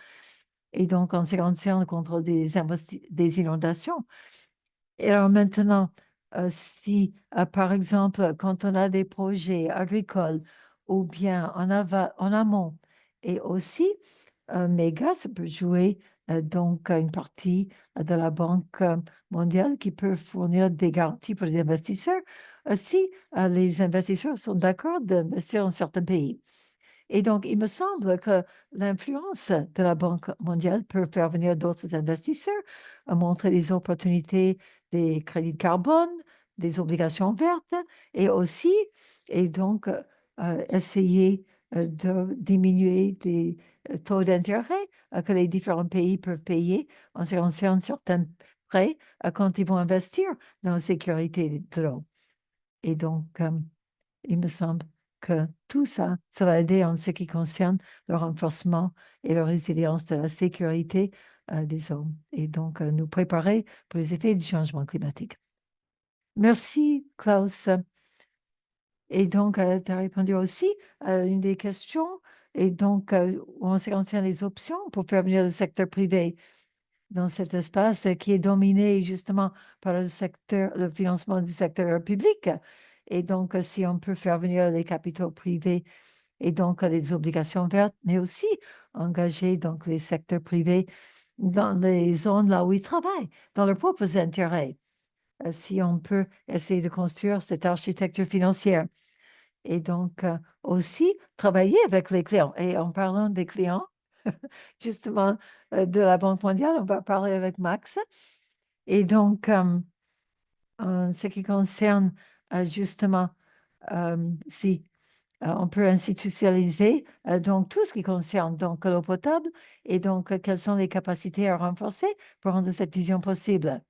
Et donc, en ce qui concerne le contrôle des inondations. Et alors maintenant, si, par exemple, quand on a des projets agricoles ou bien en amont, et aussi, Méga, ça peut jouer donc une partie de la Banque mondiale qui peut fournir des garanties pour les investisseurs si les investisseurs sont d'accord d'investir dans certains pays. Et donc, il me semble que l'influence de la Banque mondiale peut faire venir d'autres investisseurs, montrer les opportunités des crédits de carbone, des obligations vertes, et aussi, et donc, essayer de diminuer des taux d'intérêt que les différents pays peuvent payer en ce qui concerne certains prêts quand ils vont investir dans la sécurité de l'eau. Et donc, il me semble que tout ça, ça va aider en ce qui concerne le renforcement et la résilience de la sécurité des hommes et donc nous préparer pour les effets du changement climatique. Merci, Klaus. Et donc, tu as répondu aussi à une des questions. Et donc, en ce qui concerne les options pour faire venir le secteur privé dans cet espace qui est dominé justement par le secteur, le financement du secteur public. Et donc, si on peut faire venir les capitaux privés et donc les obligations vertes, mais aussi engager donc les secteurs privés dans les zones là où ils travaillent, dans leurs propres intérêts. Si on peut essayer de construire cette architecture financière et donc aussi travailler avec les clients. Et en parlant des clients, justement, de la Banque mondiale, on va parler avec Max. Et donc, en ce qui concerne justement, si on peut institutionnaliser donc tout ce qui concerne donc l'eau potable et donc quelles sont les capacités à renforcer pour rendre cette vision possible.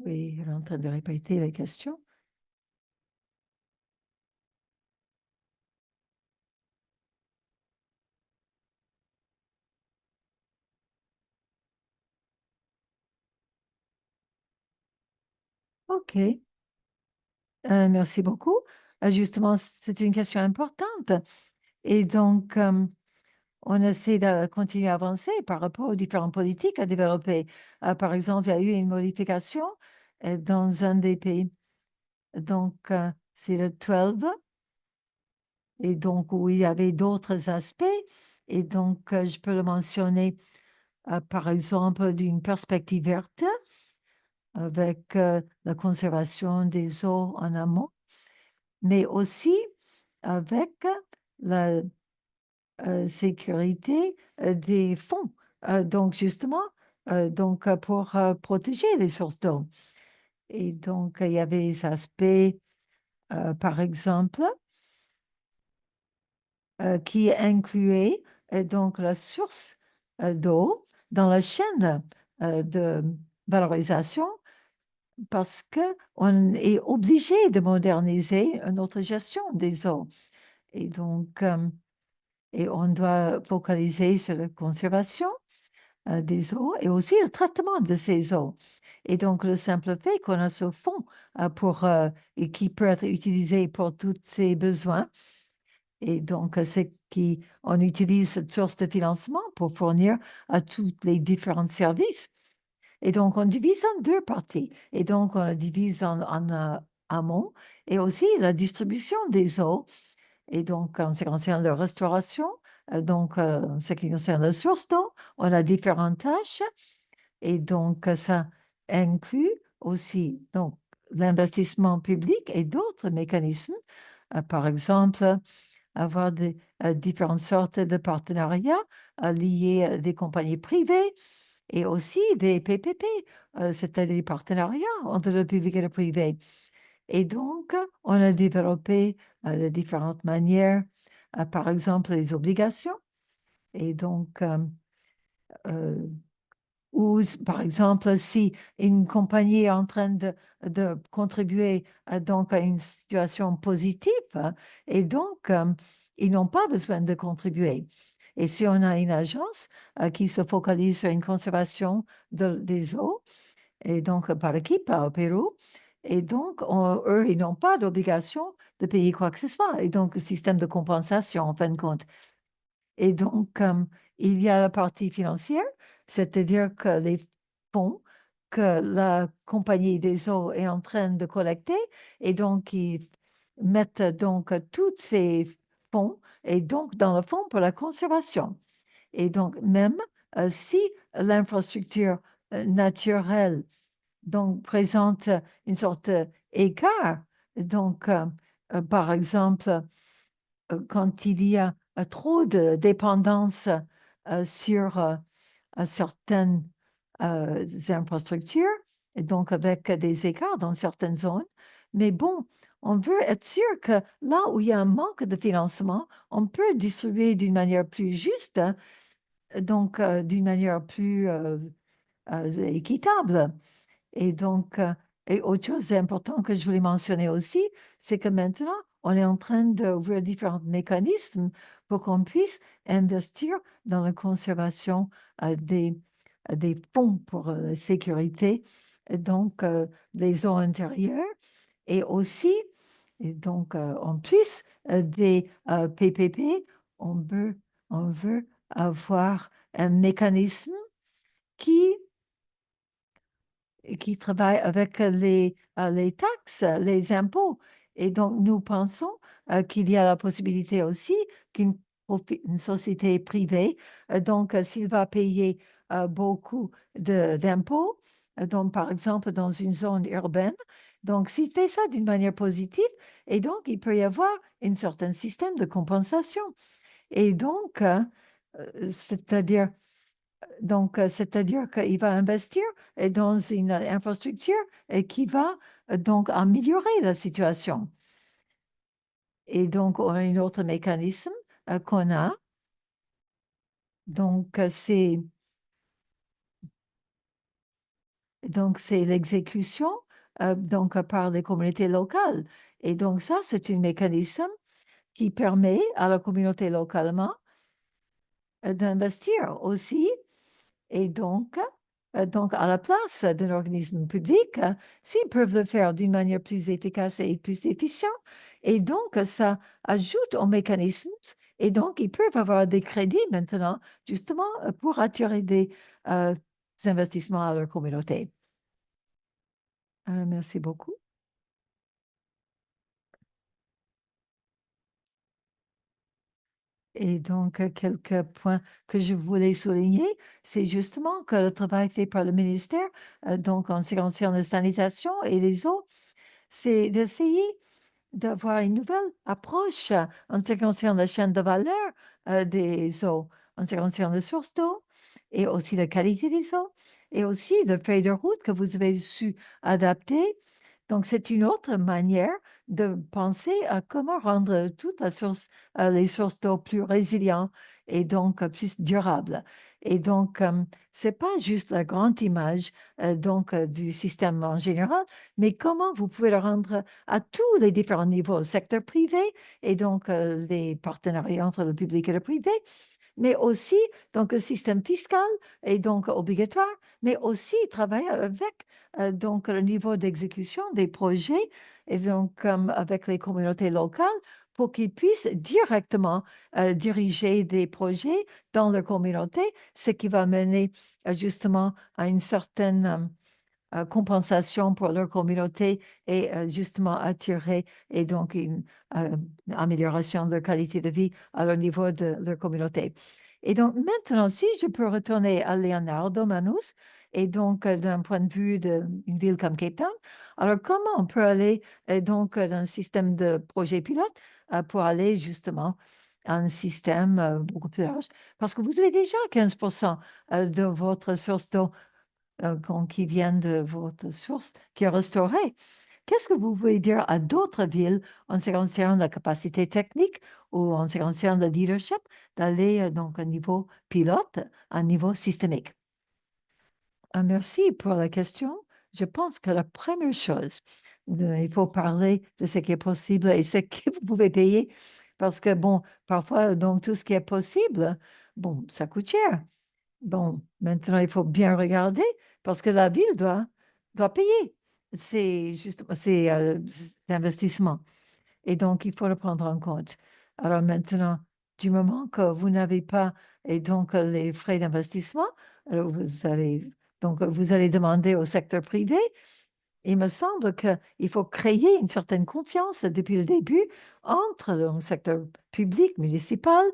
Oui, elle est en train de répéter les questions. OK. Merci beaucoup. Justement, c'est une question importante. Et donc, on essaie de continuer à avancer par rapport aux différentes politiques à développer. Par exemple, il y a eu une modification dans un des pays. Donc, c'est le 12, et donc où il y avait d'autres aspects. Et donc, je peux le mentionner, par exemple, d'une perspective verte avec la conservation des eaux en amont, mais aussi avec la sécurité des fonds. Donc, justement, pour protéger les sources d'eau. Et donc, il y avait des aspects, par exemple, qui incluaient donc la source d'eau dans la chaîne de valorisation parce qu'on est obligé de moderniser notre gestion des eaux. Et donc, et on doit focaliser sur la conservation des eaux et aussi le traitement de ces eaux. Et donc, le simple fait qu'on a ce fonds et qui peut être utilisé pour tous ces besoins. Et donc, c'est on utilise cette source de financement pour fournir à tous les différents services. Et donc, on divise en deux parties. Et donc, on la divise en amont et aussi la distribution des eaux. Et donc, en ce qui concerne la restauration, en ce qui concerne la source d'eau, on a différentes tâches. Et donc, ça inclut aussi donc, l'investissement public et d'autres mécanismes. Par exemple, avoir différentes sortes de partenariats liés à des compagnies privées et aussi des PPP, c'est-à-dire des partenariats entre le public et le privé. Et donc, on a développé de différentes manières, par exemple les obligations. Et donc, euh, ou par exemple, si une compagnie est en train de contribuer donc à une situation positive, hein, et donc ils n'ont pas besoin de contribuer. Et si on a une agence qui se focalise sur une conservation des eaux, et donc par équipe au Pérou, et donc eux, ils n'ont pas d'obligation de payer quoi que ce soit. Et donc, système de compensation, en fin de compte. Et donc, il y a la partie financière, c'est-à-dire que les fonds que la compagnie des eaux est en train de collecter, et donc ils mettent donc tous ces fonds, et donc dans le fonds pour la conservation. Et donc, même si l'infrastructure naturelle donc présente une sorte d'écart, donc par exemple, quand il y a trop de dépendance sur certaines infrastructures, et donc avec des écarts dans certaines zones. Mais bon, on veut être sûr que là où il y a un manque de financement, on peut distribuer d'une manière plus juste, hein, donc d'une manière plus équitable. Et donc, et autre chose importante que je voulais mentionner aussi, c'est que maintenant, on est en train d'ouvrir différents mécanismes pour qu'on puisse investir dans la conservation des fonds pour la sécurité, et donc des eaux intérieures, et aussi, et donc, en plus des PPP, on veut avoir un mécanisme qui qui travaillent avec les taxes, les impôts. Et donc, nous pensons qu'il y a la possibilité aussi une société privée, donc s'il va payer beaucoup d'impôts, donc par exemple dans une zone urbaine, donc s'il fait ça d'une manière positive, et donc il peut y avoir un certain système de compensation. Et donc, c'est-à-dire c'est-à-dire qu'il va investir dans une infrastructure qui va donc améliorer la situation. Et donc, on a un autre mécanisme qu'on a. Donc, c'est l'exécution donc, par les communautés locales. Et donc, ça, c'est un mécanisme qui permet à la communauté localement d'investir aussi. Et donc, à la place d'un organisme public, s'ils peuvent le faire d'une manière plus efficace et plus efficiente, et donc ça ajoute au mécanisme, et donc ils peuvent avoir des crédits maintenant, justement, pour attirer des investissements à leur communauté. Merci beaucoup. Et donc, quelques points que je voulais souligner, c'est justement que le travail fait par le ministère, donc en ce qui concerne la sanitation et les eaux, c'est d'essayer d'avoir une nouvelle approche en ce qui concerne la chaîne de valeur des eaux, en ce qui concerne les sources d'eau et aussi la qualité des eaux et aussi le feuille de route que vous avez su adapter. Donc, c'est une autre manière de penser à comment rendre toutes les sources d'eau plus résilientes et donc plus durables. Et donc, c'est pas juste la grande image du système en général, mais comment vous pouvez le rendre à tous les différents niveaux, secteur privé et donc les partenariats entre le public et le privé, mais aussi donc le système fiscal est donc obligatoire, mais aussi travailler avec donc le niveau d'exécution des projets et donc avec les communautés locales pour qu'ils puissent directement diriger des projets dans leur communauté, ce qui va mener justement à une certaine compensation pour leur communauté et justement attirer et donc une euh, amélioration de leur qualité de vie à leur niveau de leur communauté. Et donc maintenant, si je peux retourner à Leonardo Manus, et donc d'un point de vue d'une ville comme Cape Town, alors comment on peut aller donc dans un système de projet pilote pour aller justement à un système beaucoup plus large? Parce que vous avez déjà 15% de votre source d'eau qui viennent de votre source, qui est restaurée. qu'est-ce que vous pouvez dire à d'autres villes en ce qui concerne la capacité technique ou en ce qui concerne le leadership d'aller donc à un niveau pilote, à un niveau systémique? Merci pour la question. Je pense que la première chose, il faut parler de ce qui est possible et ce que vous pouvez payer parce que, bon, parfois, donc, tout ce qui est possible, bon, ça coûte cher. Bon, maintenant, il faut bien regarder parce que la ville doit payer ces investissements. Et donc, il faut le prendre en compte. Alors maintenant, du moment que vous n'avez pas et donc les frais d'investissement, alors vous allez demander au secteur privé. Il me semble qu'il faut créer une certaine confiance depuis le début entre le secteur public, municipal,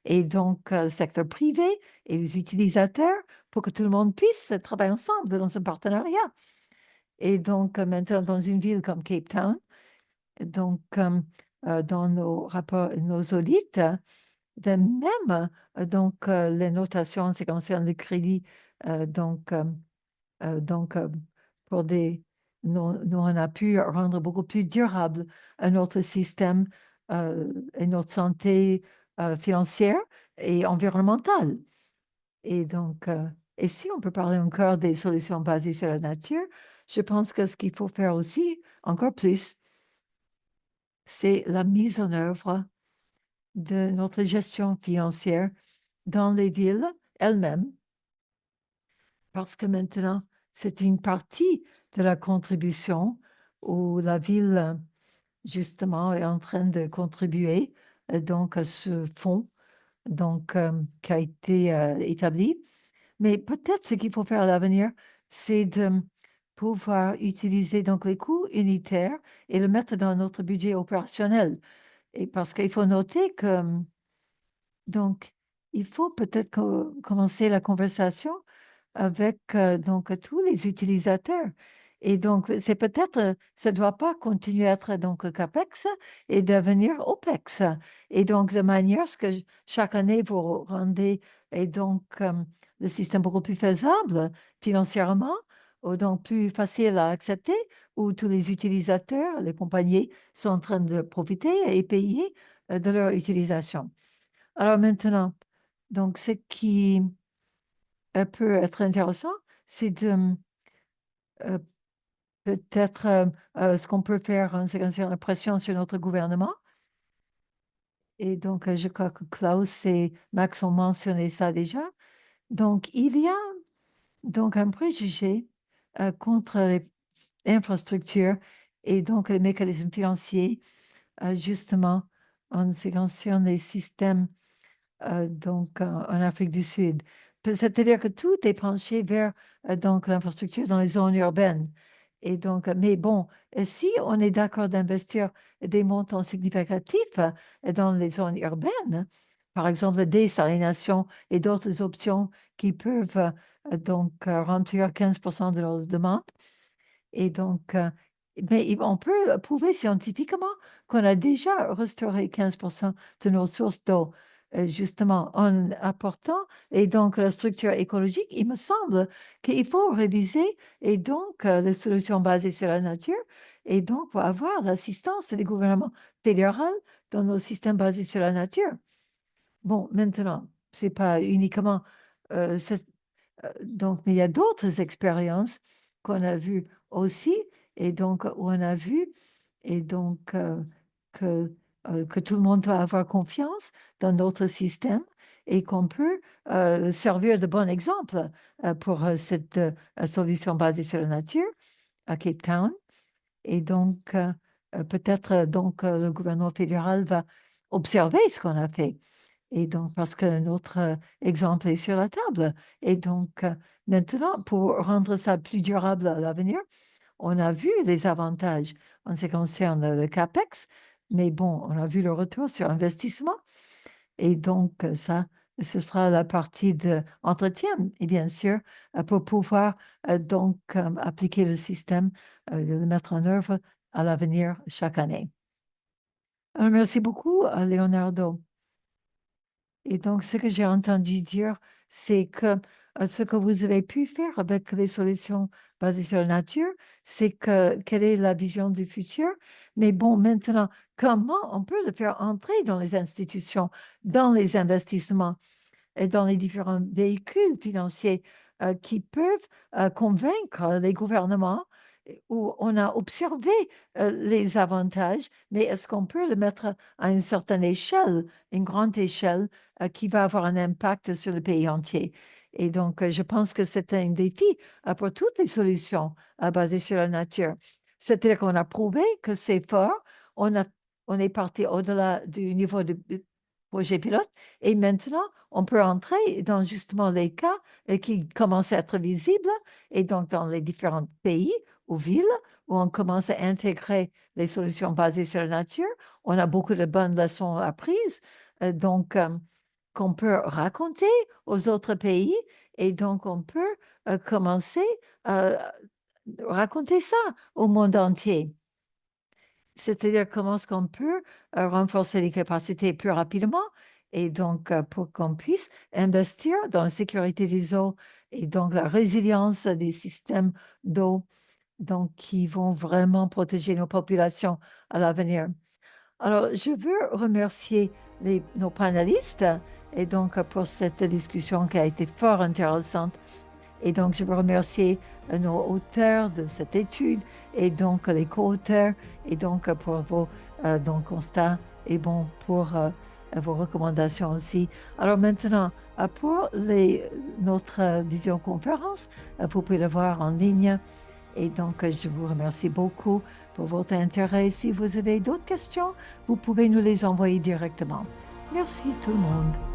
et donc le secteur privé et les utilisateurs pour que tout le monde puisse travailler ensemble dans un partenariat. Et donc maintenant, dans une ville comme Cape Town, donc dans nos rapports, nos audits, de même, les notations en ce qui concerne le crédit, euh, donc, euh, donc, pour nous, on a pu rendre beaucoup plus durable notre système et notre santé financière et environnementale. Et donc, et si on peut parler encore des solutions basées sur la nature, je pense que ce qu'il faut faire aussi, encore plus, c'est la mise en œuvre de notre gestion financière dans les villes elles-mêmes, parce que maintenant, c'est une partie de la contribution où la ville, justement, est en train de contribuer donc à ce fonds donc, qui a été établi. Mais peut-être ce qu'il faut faire à l'avenir, c'est de pouvoir utiliser donc les coûts unitaires et le mettre dans notre budget opérationnel. Et parce qu'il faut noter que donc, il faut peut-être commencer la conversation avec donc tous les utilisateurs. Et donc, c'est peut-être, ça ne doit pas continuer à être donc le CAPEX et devenir OPEX. Et donc, de manière à ce que chaque année, vous rendez et donc le système beaucoup plus faisable financièrement, ou donc plus facile à accepter, où tous les utilisateurs, les compagnies sont en train de profiter et payer de leur utilisation. Alors maintenant, donc ce qui peut être intéressant, c'est de euh, peut-être ce qu'on peut faire en ce qui concerne la pression sur notre gouvernement. Et donc, je crois que Klaus et Max ont mentionné ça déjà. Donc, il y a donc un préjugé contre les infrastructures et donc les mécanismes financiers, justement, en ce qui concerne les systèmes en Afrique du Sud. C'est-à-dire que tout est penché vers donc l'infrastructure dans les zones urbaines. Et donc, mais bon, si on est d'accord d'investir des montants significatifs dans les zones urbaines, par exemple la désalination et d'autres options qui peuvent remplir 15% de nos demandes, et donc, mais on peut prouver scientifiquement qu'on a déjà restauré 15% de nos sources d'eau, justement en apportant, et donc la structure écologique, il me semble qu'il faut réviser, et donc les solutions basées sur la nature, et donc pour avoir l'assistance des gouvernements fédéraux dans nos systèmes basés sur la nature. Bon, maintenant, c'est pas uniquement euh, donc, mais il y a d'autres expériences qu'on a vues aussi, et donc où on a vu, et donc que tout le monde doit avoir confiance dans notre système et qu'on peut servir de bon exemple pour cette solution basée sur la nature à Cape Town. Et donc, peut-être le gouvernement fédéral va observer ce qu'on a fait. Et donc, parce que notre exemple est sur la table. Et donc, maintenant, pour rendre ça plus durable à l'avenir, on a vu les avantages en ce qui concerne le CAPEX, mais bon, on a vu le retour sur investissement. Et donc, ça, ce sera la partie d'entretien, et bien sûr, pour pouvoir appliquer le système, le mettre en œuvre à l'avenir chaque année. Alors, merci beaucoup, Leonardo. Et donc, ce que j'ai entendu dire, c'est que ce que vous avez pu faire avec les solutions basées sur la nature, c'est quelle est la vision du futur. Mais bon, maintenant, comment on peut le faire entrer dans les institutions, dans les investissements et dans les différents véhicules financiers qui peuvent convaincre les gouvernements où on a observé les avantages, mais est-ce qu'on peut le mettre à une certaine échelle, une grande échelle qui va avoir un impact sur le pays entier? Et donc, je pense que c'est un défi pour toutes les solutions basées sur la nature. C'est-à-dire qu'on a prouvé que c'est fort, on a, on est parti au-delà du niveau de projet pilote, et maintenant, on peut entrer dans justement les cas qui commencent à être visibles, et donc dans les différents pays ou villes où on commence à intégrer les solutions basées sur la nature. On a beaucoup de bonnes leçons apprises, qu'on peut raconter aux autres pays, et donc on peut commencer à raconter ça au monde entier. C'est-à-dire comment est-ce qu'on peut renforcer les capacités plus rapidement et donc pour qu'on puisse investir dans la sécurité des eaux et donc la résilience des systèmes d'eau donc qui vont vraiment protéger nos populations à l'avenir. Alors, je veux remercier nos panélistes et donc pour cette discussion qui a été fort intéressante. Et donc, je veux remercier nos auteurs de cette étude et donc les co-auteurs et donc pour vos donc, constats et bon pour vos recommandations aussi. Alors maintenant, pour notre visioconférence, vous pouvez le voir en ligne. Et donc, je vous remercie beaucoup pour votre intérêt. Si vous avez d'autres questions, vous pouvez nous les envoyer directement. Merci tout le monde.